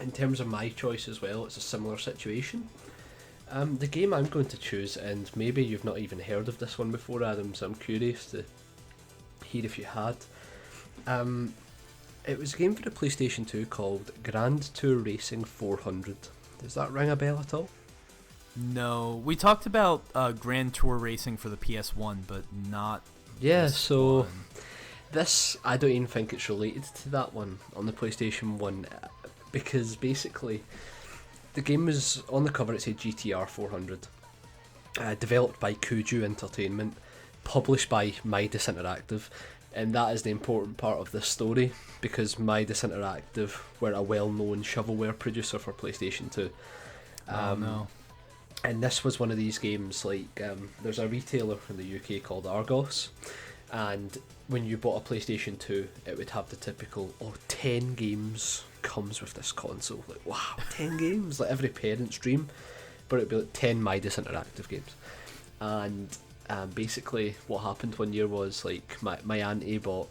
in terms of my choice as well, it's a similar situation. The game I'm going to choose, and maybe you've not even heard of this one before, Adam, so I'm curious to hear if you had. It was a game for the PlayStation 2 called Grand Tour Racing 400. Does that ring a bell at all? No, we talked about Grand Tour Racing for the PS1, but not. Yeah, so this, I don't even think it's related to that one on the PlayStation 1, because basically the game was, on the cover it said GTR 400, developed by Kuju Entertainment, published by Midas Interactive, and that is the important part of this story, because Midas Interactive were a well-known shovelware producer for PlayStation 2. No. And this was one of these games, like, there's a retailer in the UK called Argos, and when you bought a PlayStation 2, it would have the typical, 10 games comes with this console. Like, wow, 10 games? Like every parent's dream. but it'd be like 10 Midas Interactive games. And basically what happened one year was like my auntie bought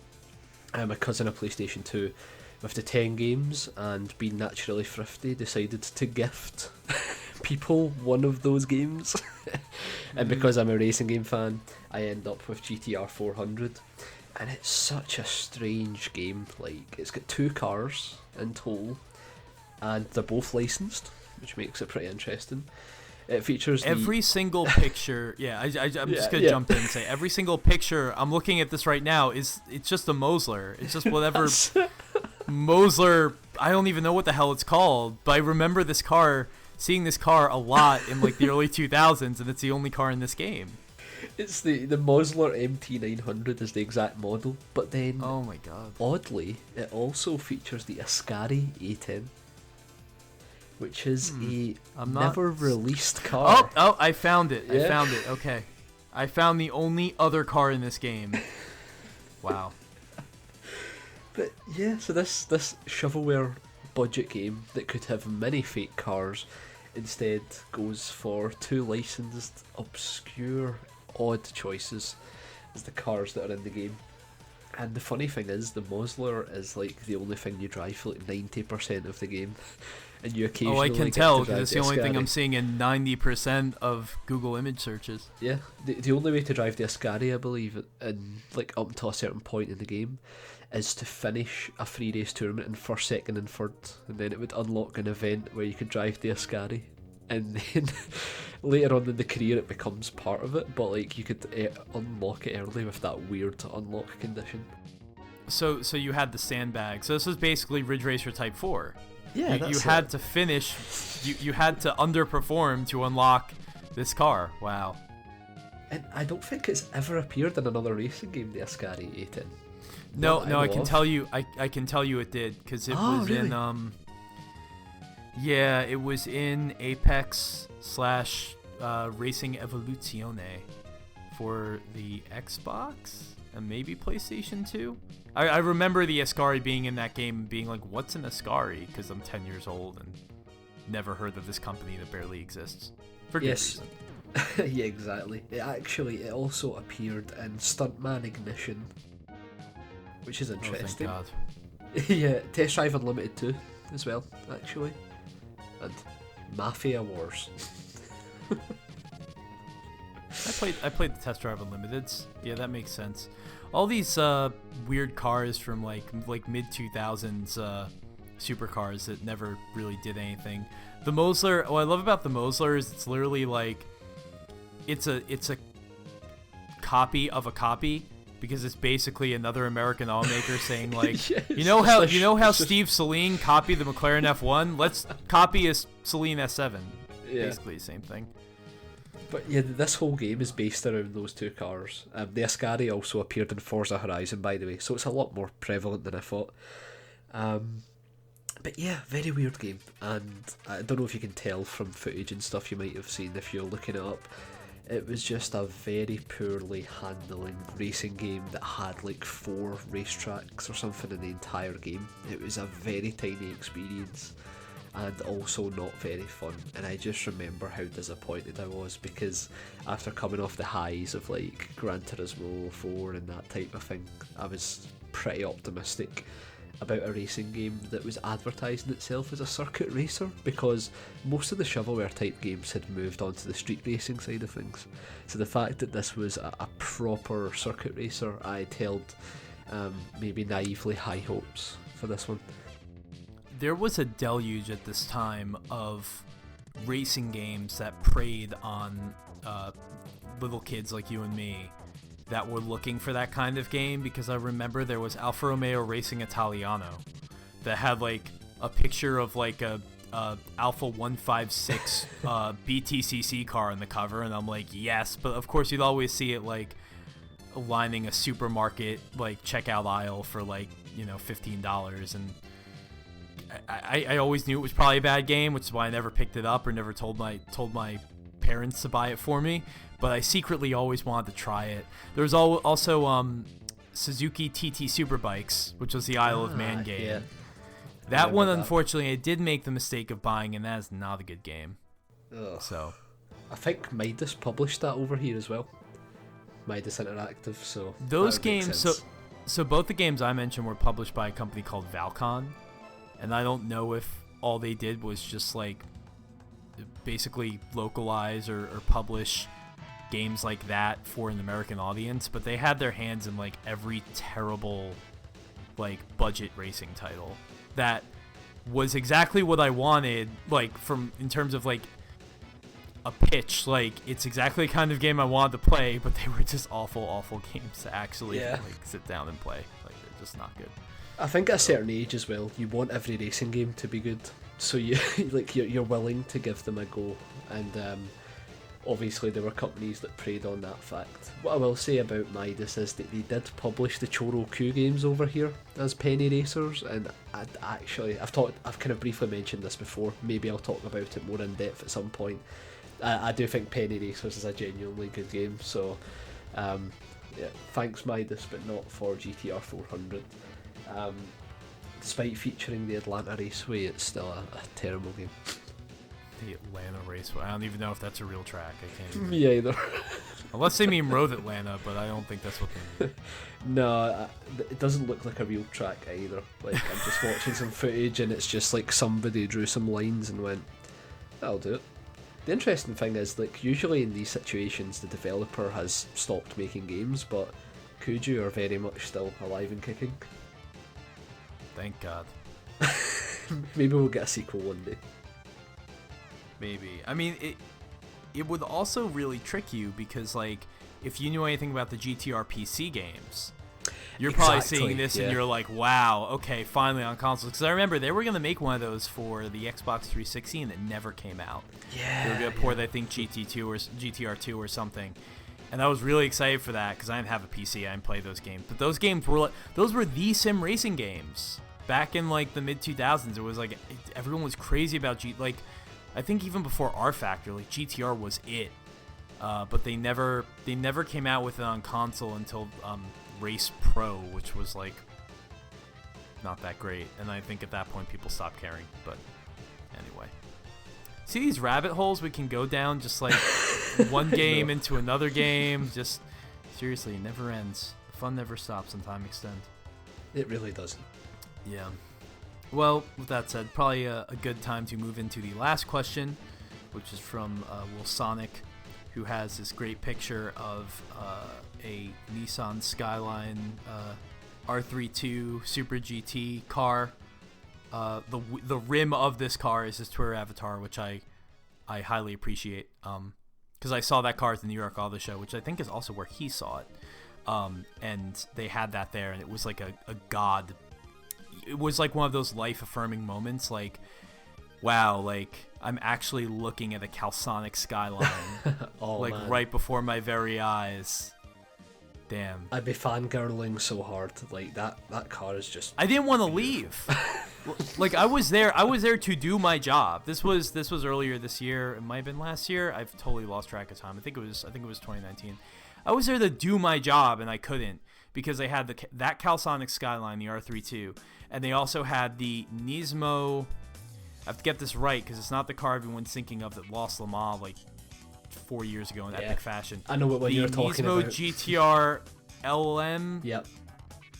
my cousin a PlayStation 2 with the 10 games, and being naturally thrifty decided to gift people one of those games. And because I'm a racing game fan, I end up with GTR 400, and it's such a strange game. Like, it's got 2 cars in total, and they're both licensed, which makes it pretty interesting. It features every single picture. Yeah, I'm just gonna jump in and say every single picture. I'm looking at this right now. It's just a Mosler. It's just whatever Mosler. I don't even know what the hell it's called, but I remember this car, seeing this car a lot in like the early 2000s, and it's the only car in this game. It's the Mosler MT900 is the exact model, but then oh my god, oddly, it also features the Ascari A10. Which is a never released car. Oh, I found it. Yeah. I found it. Okay. I found the only other car in this game. Wow. But yeah, so this shovelware budget game that could have many fake cars instead goes for 2 licensed, obscure, odd choices as the cars that are in the game. And the funny thing is, the Mosler is like the only thing you drive for like 90% of the game. And you occasionally I can get tell to because drive it's the only thing Ascari. I'm seeing in 90% of Google image searches. Yeah, the only way to drive the Ascari, I believe, in like up until a certain point in the game, is to finish a 3 race tournament in first, second, and third, and then it would unlock an event where you could drive the Ascari, and then later on in the career it becomes part of it, but like you could unlock it early with that weird unlock condition. So you had the sandbag. So this was basically Ridge Racer Type 4. Yeah, you had to finish. You had to underperform to unlock this car. Wow. And I don't think it's ever appeared in another racing game, the Ascari A10. No, I can tell you. I can tell you it did because it was really? in Yeah, it was in Apex / Racing Evoluzione for the Xbox and maybe PlayStation 2. I remember the Ascari being in that game and being like, what's an Ascari? Because I'm 10 years old and never heard of this company that barely exists. For good reason. Yeah, exactly. It also appeared in Stuntman Ignition, which is interesting. Oh, thank God. Yeah, Test Drive Unlimited 2 as well, actually. And Mafia Wars. I played the Test Drive Unlimiteds. Yeah, that makes sense. All these weird cars from like mid 2000s supercars that never really did anything. The Mosler, what I love about the Mosler is it's literally like it's a copy of a copy, because it's basically another American automaker saying like, Yeah, you know how Steve Saleen copied the McLaren F1? Let's copy a Saleen S7. Yeah. Basically the same thing. But yeah, this whole game is based around those 2 cars. The Ascari also appeared in Forza Horizon, by the way, so it's a lot more prevalent than I thought. But yeah, very weird game, and I don't know if you can tell from footage and stuff you might have seen if you're looking it up. It was just a very poorly handling racing game that had like 4 racetracks or something in the entire game. It was a very tiny experience and also not very fun, and I just remember how disappointed I was, because after coming off the highs of like Gran Turismo 4 and that type of thing, I was pretty optimistic about a racing game that was advertising itself as a circuit racer, because most of the shovelware type games had moved on to the street racing side of things. So the fact that this was a proper circuit racer, I held maybe naively high hopes for this one. There was a deluge at this time of racing games that preyed on little kids like you and me that were looking for that kind of game, because I remember there was Alfa Romeo Racing Italiano that had like a picture of like a Alpha 156 BTCC car on the cover, and I'm like, yes, but of course you'd always see it like lining a supermarket like checkout aisle for like, you know, $15, and I always knew it was probably a bad game, which is why I never picked it up or never told my parents to buy it for me. But I secretly always wanted to try it. There was also Suzuki TT Superbikes, which was the Isle of Man game. Yeah. That one, unfortunately, I did make the mistake of buying, and that is not a good game. Ugh. So I think Midas published that over here as well. Midas Interactive, so those that would make games, sense. so both the games I mentioned were published by a company called Valcon, and I don't know if all they did was just like basically localize or publish games like that for an American audience, but they had their hands in like every terrible like budget racing title that was exactly what I wanted, like from in terms of like a pitch, like it's exactly the kind of game I wanted to play, but they were just awful games to actually like sit down and play. Like they're just not good. I think at a certain age as well, you want every racing game to be good, so you like you're willing to give them a go, and obviously there were companies that preyed on that fact. What I will say about Midas is that they did publish the Choro Q games over here as penny racers, and I've kind of briefly mentioned this before. Maybe I'll talk about it more in depth at some point. I do think Penny Racers is a genuinely good game, so yeah, thanks Midas, but not for GTR 400. Despite featuring the Atlanta Raceway, it's still a terrible game. The Atlanta Raceway. I don't even know if that's a real track. I can't even... Me either. Unless they mean Road Atlanta, but I don't think that's what they mean. No, it doesn't look like a real track either. Like, I'm just watching some footage and it's just like somebody drew some lines and went, that'll do it. The interesting thing is, like, usually in these situations the developer has stopped making games, but Kuju are very much still alive and kicking. Thank God. Maybe we'll get a sequel one day. Maybe. I mean, it would also really trick you because, like, if you knew anything about the GTR PC games, you're probably seeing this and you're like, wow, okay, finally on consoles. Because I remember they were going to make one of those for the Xbox 360 and it never came out. Yeah. They were going to port, I think, GT2 or GTR2 or something. And I was really excited for that because I didn't have a PC. I didn't play those games. But those games were like, those were the sim racing games. Back in, like, the mid-2000s, it was like, everyone was crazy about like, I think even before R Factor, like, GTR was it. But they never came out with it on console until Race Pro, which was like not that great, and I think at that point people stopped caring. But anyway, see these rabbit holes we can go down, just like one game into another game. Just seriously, it never ends. The fun never stops on Time Extend. It really doesn't. Yeah. Well, with that said, probably a good time to move into the last question, which is from Will Sonic, who has this great picture of a Nissan Skyline R32 Super GT car. The rim of this car is his Twitter avatar, which I highly appreciate. Because I saw that car at the New York Auto Show, which I think is also where he saw it. And they had that there, and it was like a god. It was like one of those life-affirming moments, like, wow, like, I'm actually looking at a Calsonic Skyline, like, man. right before my very eyes. Damn. I'd be fangirling so hard. Like, that car is just... I didn't want to leave. Like, I was there to do my job. This was earlier this year. It might have been last year. I've totally lost track of time. I think it was 2019. I was there to do my job, and I couldn't because they had that Calsonic Skyline, the R32, and they also had the Nismo... I have to get this right because it's not the car everyone's thinking of that lost Le Mans like 4 years ago in epic fashion. I know what you're talking about. The Nismo GTR LM. Yep.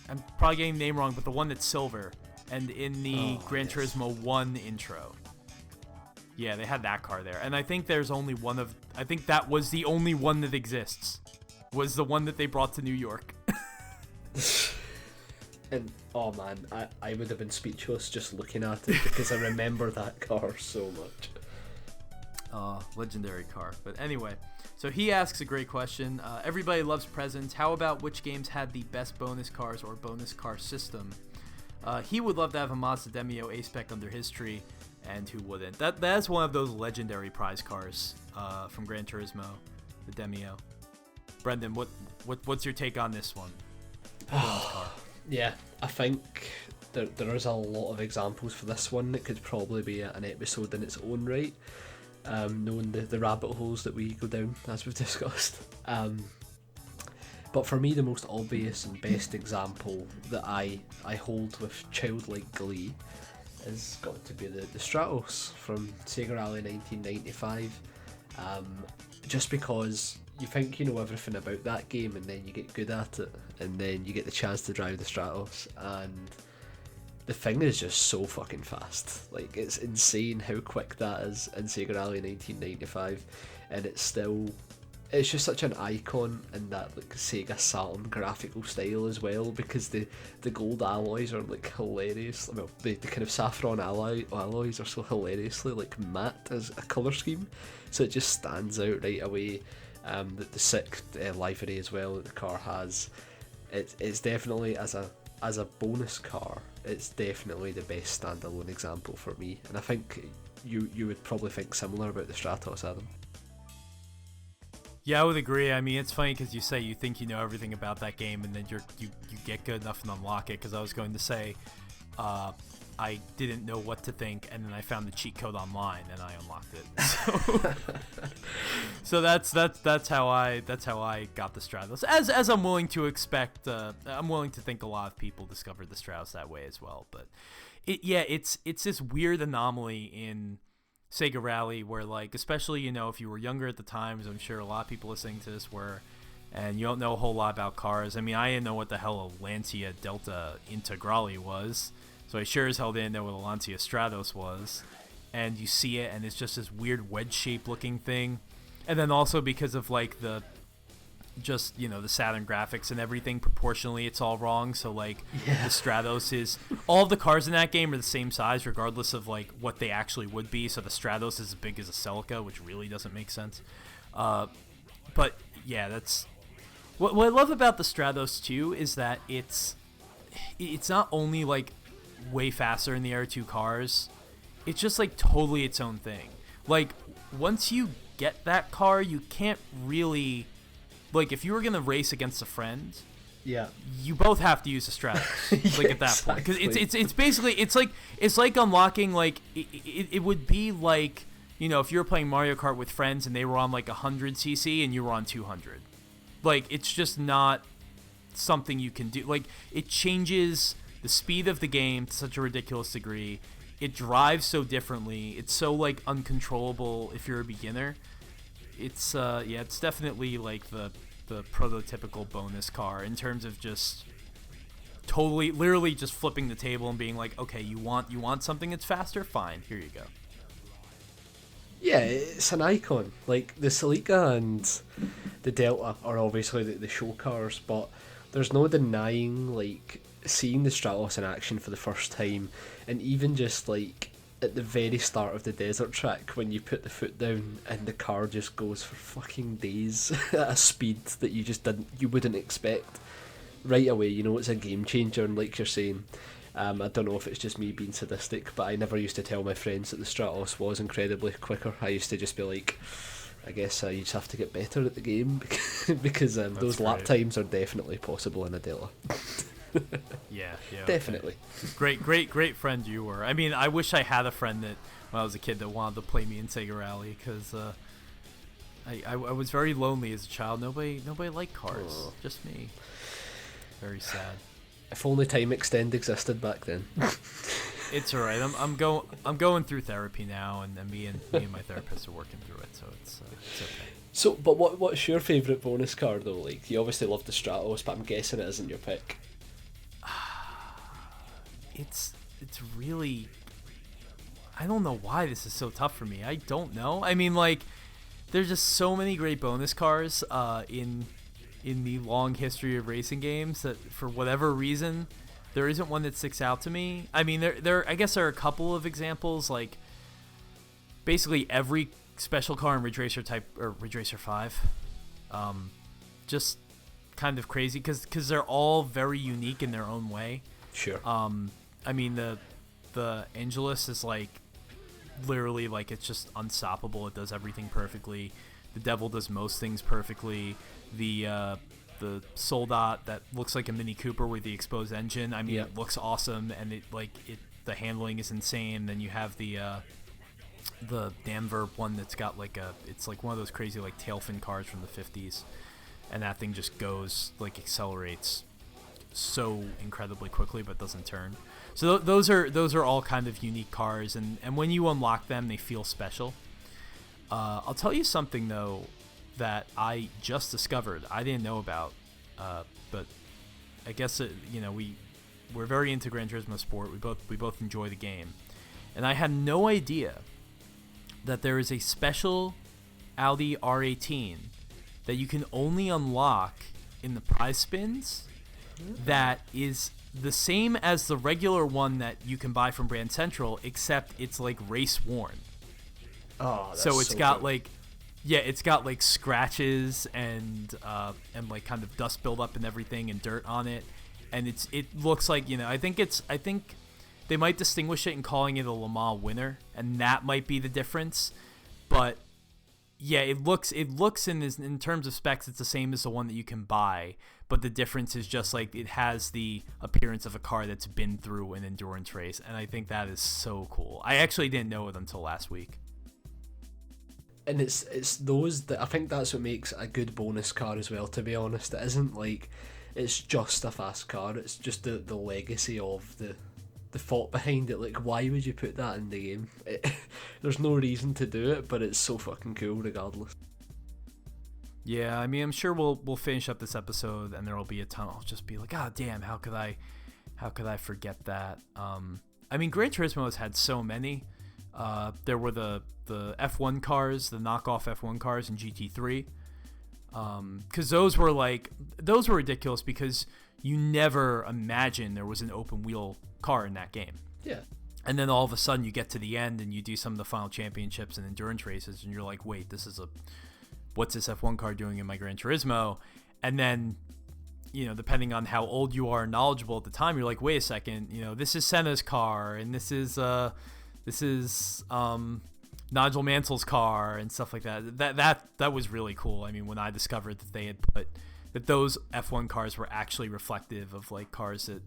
I'm probably getting the name wrong, but the one that's silver. And in the Gran Turismo 1 intro. Yeah, they had that car there. And I think there's only one of... I think that was the only one that exists. Was the one that they brought to New York. And, oh man, I would have been speechless just looking at it because I remember that car so much. Legendary car. But anyway, so he asks a great question. Everybody loves presents. How about which games had the best bonus cars or bonus car system? He would love to have a Mazda Demio A-Spec under his tree, and who wouldn't? That's one of those legendary prize cars from Gran Turismo, the Demio. Brendan, what's your take on this one? Bonus car. Yeah, I think there is a lot of examples for this one. It could probably be an episode in its own right, knowing the rabbit holes that we go down, as we've discussed. But for me, the most obvious and best example that I hold with childlike glee has got to be the Stratos from Sega Rally 1995. Just because you think you know everything about that game, and then you get good at it, and then you get the chance to drive the Stratos, and the thing is just so fucking fast. Like, it's insane how quick that is in Sega Rally 1995, and it's just such an icon in that like Sega Saturn graphical style as well, because the gold alloys are like hilarious. Well, the kind of saffron alloys are so hilariously like matte as a colour scheme, so it just stands out right away. The sick livery as well that the car has. It's definitely as a bonus car, it's definitely the best standalone example for me, and I think you would probably think similar about the Stratos, Adam. Yeah, I would agree. I mean, it's funny because you say you think you know everything about that game, and then you get good enough and unlock it. Because I was going to say, I didn't know what to think, and then I found the cheat code online, and I unlocked it. So that's how I got the Stratos. As I'm willing to expect, I'm willing to think a lot of people discovered the Stratos that way as well. But it's this weird anomaly in Sega Rally where, like, especially, you know, if you were younger at the time, as I'm sure a lot of people listening to this were, and you don't know a whole lot about cars. I mean, I didn't know what the hell a Lancia Delta Integrale was, so I sure as hell didn't know what a Lancia Stratos was. And you see it, and it's just this weird wedge-shaped looking thing. And then also because of, like, the Saturn graphics and everything, proportionally it's all wrong. So, like, the Stratos is, all of the cars in that game are the same size regardless of, like, what they actually would be. So the Stratos is as big as a Celica, which really doesn't make sense. But yeah, that's what I love about the Stratos too, is that it's not only like way faster in the R2 cars, it's just like totally its own thing. Like, once you get that car, you can't really, like, if you were gonna race against a friend, you both have to use the Stratos. Like, at that point, because it's basically it's like unlocking, like, it would be like, you know, if you were playing Mario Kart with friends and they were on like 100cc and you were on 200. Like, it's just not something you can do. Like, it changes the speed of the game to such a ridiculous degree. It drives so differently. It's so, like, uncontrollable if you're a beginner. It's it's definitely like the prototypical bonus car in terms of just totally, literally just flipping the table and being like, okay, you want something that's faster? Fine, here you go. Yeah, it's an icon. Like, the Celica and the Delta are obviously the show cars, but there's no denying, like, seeing the Stratos in action for the first time, and even just, like, at the very start of the desert track, when you put the foot down and the car just goes for fucking days at a speed that you wouldn't expect. Right away, you know it's a game changer, and like you're saying, I don't know if it's just me being sadistic, but I never used to tell my friends that the Stratos was incredibly quicker. I used to just be like, I guess you just have to get better at the game, because those lap times are definitely possible in a Delta. Yeah, definitely. Great friend you were. I mean, I wish I had a friend that, when I was a kid, that wanted to play me in Sega Rally, because I was very lonely as a child. Nobody liked cars, just me. Very sad. If only Time Extend existed back then. It's alright. I'm going through therapy now, and me and my therapist are working through it, so it's okay. So, but what's your favourite bonus car though? Like, you obviously love the Stratos, but I'm guessing it isn't your pick. It's really, I don't know why this is so tough for me. I don't know. I mean, like, there's just so many great bonus cars in the long history of racing games that, for whatever reason, there isn't one that sticks out to me. I mean, I guess there are a couple of examples, like basically every special car in Ridge Racer type, or Ridge Racer 5, just kind of crazy because they're all very unique in their own way. Sure. I mean, the Angelus is, like, literally, like, it's just unstoppable. It does everything perfectly. The Devil does most things perfectly. The Soldat, that looks like a Mini Cooper with the exposed engine, I mean, It looks awesome, and the handling is insane. Then you have the Danver one that's got, like, it's like one of those crazy, like, tail fin cars from the 50s, and that thing just goes, like, accelerates so incredibly quickly but doesn't turn. So those are all kind of unique cars, and when you unlock them, they feel special. I'll tell you something though that I just discovered. I didn't know about, but I guess we're very into Gran Turismo Sport. We both enjoy the game, and I had no idea that there is a special Audi R18 that you can only unlock in the prize spins. That is the same as the regular one that you can buy from Brand Central, except it's like race worn. Oh, that's so it's so got cool. like, yeah, it's got like scratches and like kind of dust buildup and everything and dirt on it, and it looks like, I think they might distinguish it in calling it a Le Mans winner, and that might be the difference, but yeah, it looks in terms of specs, it's the same as the one that you can buy, but the difference is just like it has the appearance of a car that's been through an endurance race, and I think that is so cool. I actually didn't know it until last week. And it's those that I think that's what makes a good bonus car as well, to be honest. It isn't like it's just a fast car, it's just the legacy of the thought behind it. Like, why would you put that in the game? There's no reason to do it, but it's so fucking cool regardless. Yeah, I mean, I'm sure we'll finish up this episode and there'll be a ton. I'll just be like, oh damn, how could I forget that? I mean, Gran Turismo has had so many. There were the F1 cars, the knockoff F1 cars in GT3. Because those were ridiculous because you never imagined there was an open wheel car in that game. Yeah. And then all of a sudden you get to the end and you do some of the final championships and endurance races and you're like, wait, what's this F1 car doing in my Gran Turismo? And then, depending on how old you are and knowledgeable at the time, you're like, wait a second, this is Senna's car and this is Nigel Mansell's car and stuff like that. That was really cool. I mean, when I discovered that they had that those F1 cars were actually reflective of like cars that,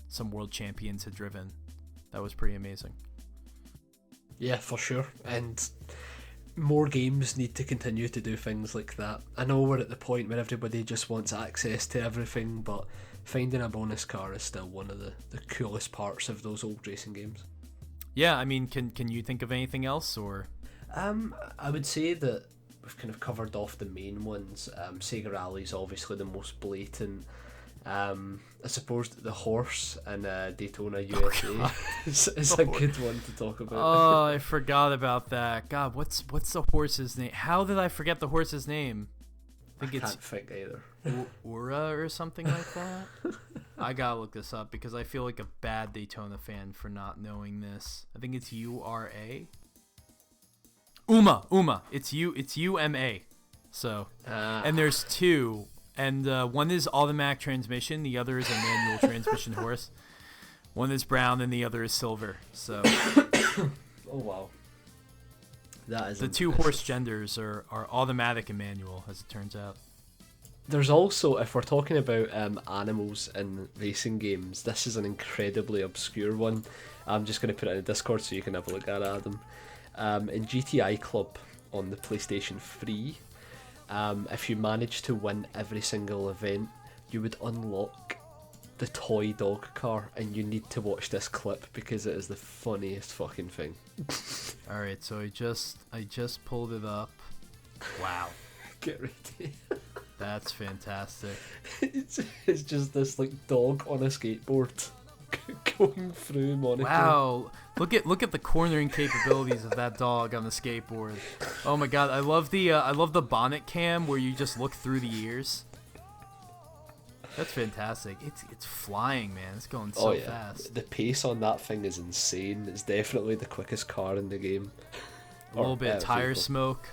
some world champions had driven. That was pretty amazing. Yeah, for sure. And more games need to continue to do things like that. I know we're at the point where everybody just wants access to everything, but finding a bonus car is still one of the coolest parts of those old racing games. Yeah, I mean, can you think of anything else, or? I would say that we've kind of covered off the main ones. Sega Rally is obviously the most blatant. I suppose the horse in Daytona USA is a good one to talk about. Oh, I forgot about that. God, what's the horse's name? How did I forget the horse's name? I can't think either. Ura or something like that? I gotta look this up because I feel like a bad Daytona fan for not knowing this. I think it's URA. Uma. It's UMA. So, and there's two. And one is automatic transmission, the other is a manual transmission horse. One is brown and the other is silver. So, oh wow, that is the two horse genders are automatic and manual, as it turns out. There's also, if we're talking about animals in racing games, this is an incredibly obscure one. I'm just going to put it in the Discord so you can have a look at it, Adam. In GTI Club on the PlayStation 3. If you manage to win every single event, you would unlock the toy dog car, and you need to watch this clip because it is the funniest fucking thing. Alright, so I just pulled it up. Wow. Get ready. That's fantastic. It's just this like dog on a skateboard going through Monaco. Wow. Look at the cornering capabilities of that dog on the skateboard. Oh my god, I love the bonnet cam where you just look through the ears. That's fantastic. It's flying, man. It's going so fast. The pace on that thing is insane. It's definitely the quickest car in the game. A little bit of tire smoke.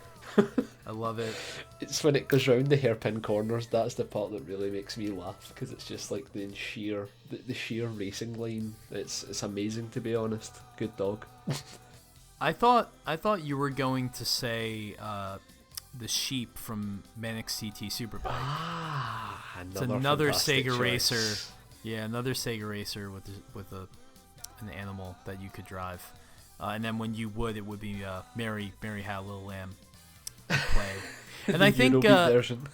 I love it. It's when it goes round the hairpin corners, that's the part that really makes me laugh, because it's just like the sheer racing line. It's amazing, to be honest. Good dog. I thought you were going to say the sheep from Manic CT Superbike. It's another Sega choice. racer. Yeah, another Sega racer with an animal that you could drive. And then when you would, it would be Mary Had a Little Lamb play. And I think version.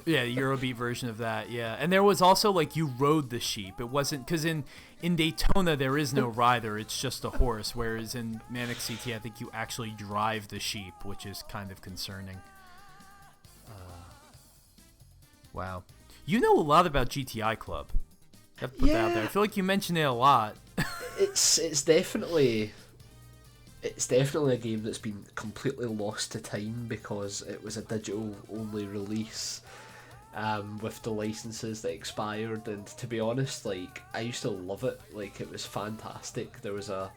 Yeah, the Eurobeat version of that. Yeah, and there was also like you rode the sheep. It wasn't because in Daytona there is no rider; it's just a horse. Whereas in Manic CT, I think you actually drive the sheep, which is kind of concerning. Wow, you know a lot about GTI Club. I have to put that out there. I feel like you mention it a lot. It's definitely a game that's been completely lost to time because it was a digital only release. With the licenses that expired, and to be honest, like I used to love it. Like it was fantastic. There was a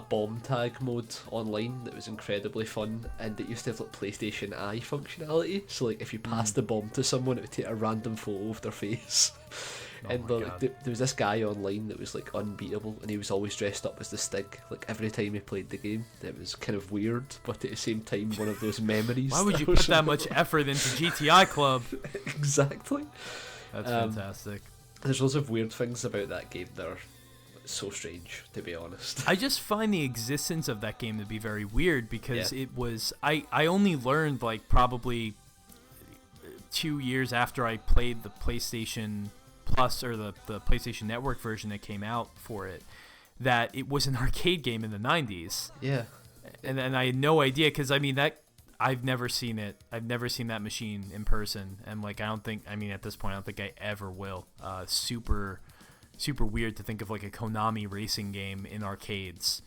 bomb tag mode online that was incredibly fun, and it used to have like PlayStation Eye functionality. So like if you passed the bomb to someone, it would take a random photo of their face. And there was this guy online that was like unbeatable, and he was always dressed up as the Stig. Like every time he played the game, it was kind of weird, but at the same time, one of those memories. Why would you put that much effort into GTI Club? Exactly. That's fantastic. There's lots of weird things about that game that are so strange, to be honest. I just find the existence of that game to be very weird because it was I only learned like probably 2 years after I played the PlayStation Plus or the PlayStation Network version that came out for it, that it was an arcade game in the 90s. Yeah. And I had no idea because I mean that I've never seen it. I've never seen that machine in person, and like at this point I don't think I ever will. Super weird to think of like a Konami racing game in arcades,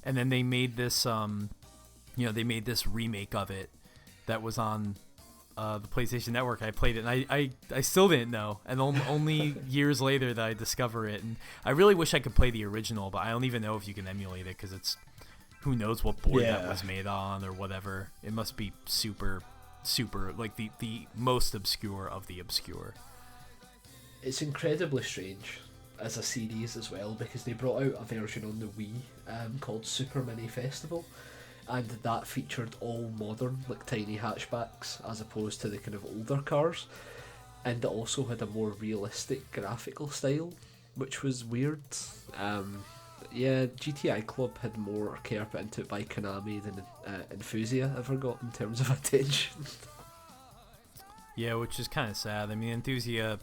and then they made this they made this remake of it that was on the PlayStation Network. I played it, and I still didn't know, and only years later that I discover it. And I really wish I could play the original, but I don't even know if you can emulate it because it's who knows what board that was made on or whatever. It must be super like the most obscure of the obscure. It's incredibly strange as a series as well, because they brought out a version on the Wii called Super Mini Festival, and that featured all modern, like tiny hatchbacks, as opposed to the kind of older cars, and it also had a more realistic graphical style, which was weird. GTI Club had more care put into it by Konami than Enthusia ever got in terms of attention. Yeah, which is kind of sad. I mean, Enthusia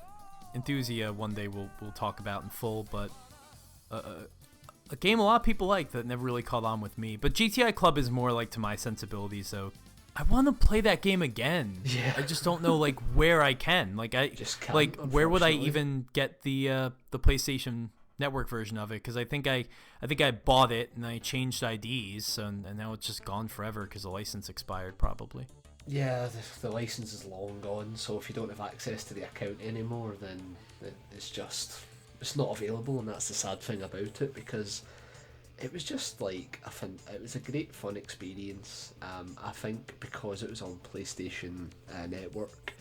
one day we'll talk about in full, but a game a lot of people like that never really caught on with me. But GTI Club is more like to my sensibilities, so I want to play that game again. Yeah. I just don't know like where I can. Like I just can't, like where would I even get the PlayStation Network version of it? Because I think I bought it and I changed IDs, and now it's just gone forever because the license expired probably. Yeah, the license is long gone, so if you don't have access to the account anymore, then it's not available, and that's the sad thing about it, because it was just like it was a great fun experience. I think because it was on PlayStation Network,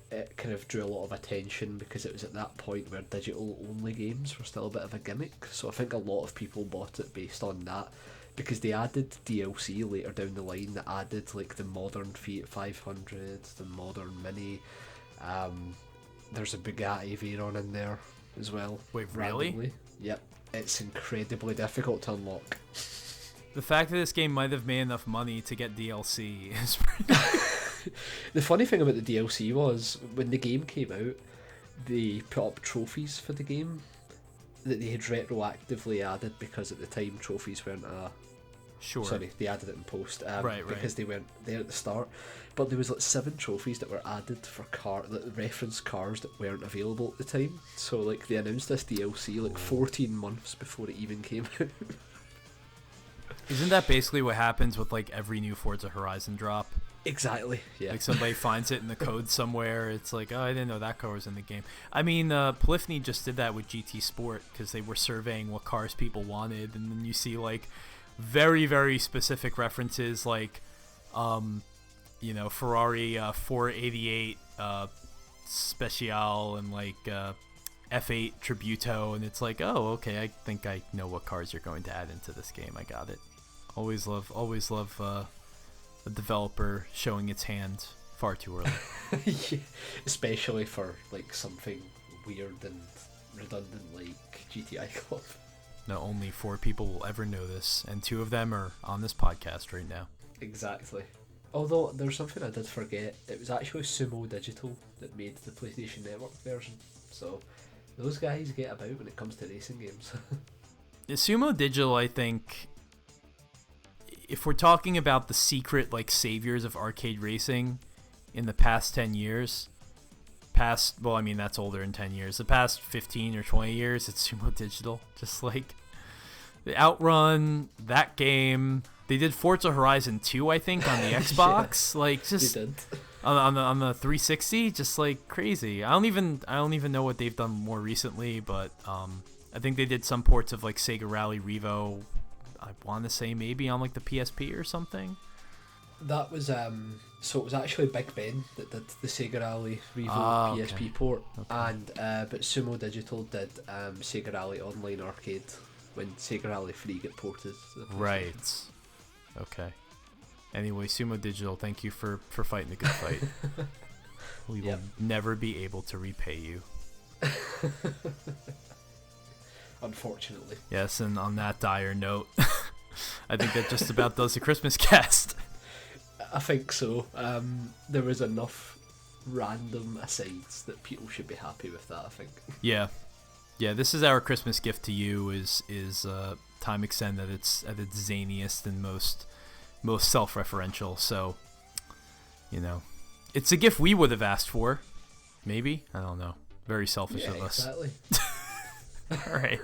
it kind of drew a lot of attention because it was at that point where digital only games were still a bit of a gimmick, so I think a lot of people bought it based on that. Because they added DLC later down the line that added like the modern Fiat 500, the modern Mini. There's a Bugatti Veyron in there as well. Wait, really? Randomly. Yep. It's incredibly difficult to unlock. The fact that this game might have made enough money to get DLC is The funny thing about the DLC was when the game came out, they put up trophies for the game that they had retroactively added because at the time trophies weren't Sure. Sorry, they added it in post right. because they weren't there at the start. But there was like 7 trophies that were added for that reference cars that weren't available at the time. So like they announced this DLC like 14 months before it even came out. Isn't that basically what happens with like every new Forza Horizon drop? Exactly. Yeah. Like somebody finds it in the code somewhere. It's like, oh, I didn't know that car was in the game. I mean, Polyphony just did that with GT Sport because they were surveying what cars people wanted, and then you see like very, very specific references like, Ferrari 488 Special and like F8 Tributo, and it's like, oh, okay, I think I know what cars you're going to add into this game. I got it. Always love a developer showing its hand far too early. Yeah, especially for like something weird and redundant like GTI Club. No, only 4 people will ever know this, and 2 of them are on this podcast right now. Exactly. Although there's something I did forget. It was actually Sumo Digital that made the PlayStation Network version. So those guys get about when it comes to racing games. Sumo Digital, I think, if we're talking about the secret like saviors of arcade racing in the past 10 years, well, I mean, that's older than 10 years. The past 15 or 20 years, it's Sumo Digital. Just like the Outrun, that game. They did Forza Horizon 2, I think, on the Xbox. Yeah, like, just they did. On the 360, just like crazy. I don't even know what they've done more recently, but I think they did some ports of like Sega Rally Revo. I want to say maybe on like the PSP or something. That was so it was actually Big Ben that did the Sega Rally Revo PSP port, and but Sumo Digital did Sega Rally Online Arcade when Sega Rally 3 got ported. Right. Okay. Anyway, Sumo Digital, thank you for fighting the good fight. We will never be able to repay you. Unfortunately. Yes, and on that dire note, I think that just about does the Christmas cast. I think so. There was enough random asides that people should be happy with that, I think. Yeah. Yeah, this is our Christmas gift to you is Time Extend at its zaniest and most self-referential. So, you know, it's a gift we would have asked for. Maybe? I don't know. Very selfish of us. Exactly. All right.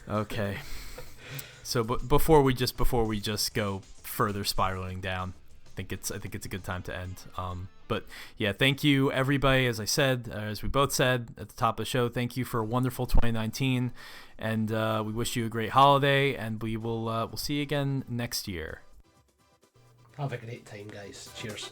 Okay. So, but before we just go further spiraling down, I think it's a good time to end. But yeah, thank you everybody. As I said, as we both said at the top of the show, thank you for a wonderful 2019, and we wish you a great holiday. And we will we'll see you again next year. Have a great time, guys. Cheers.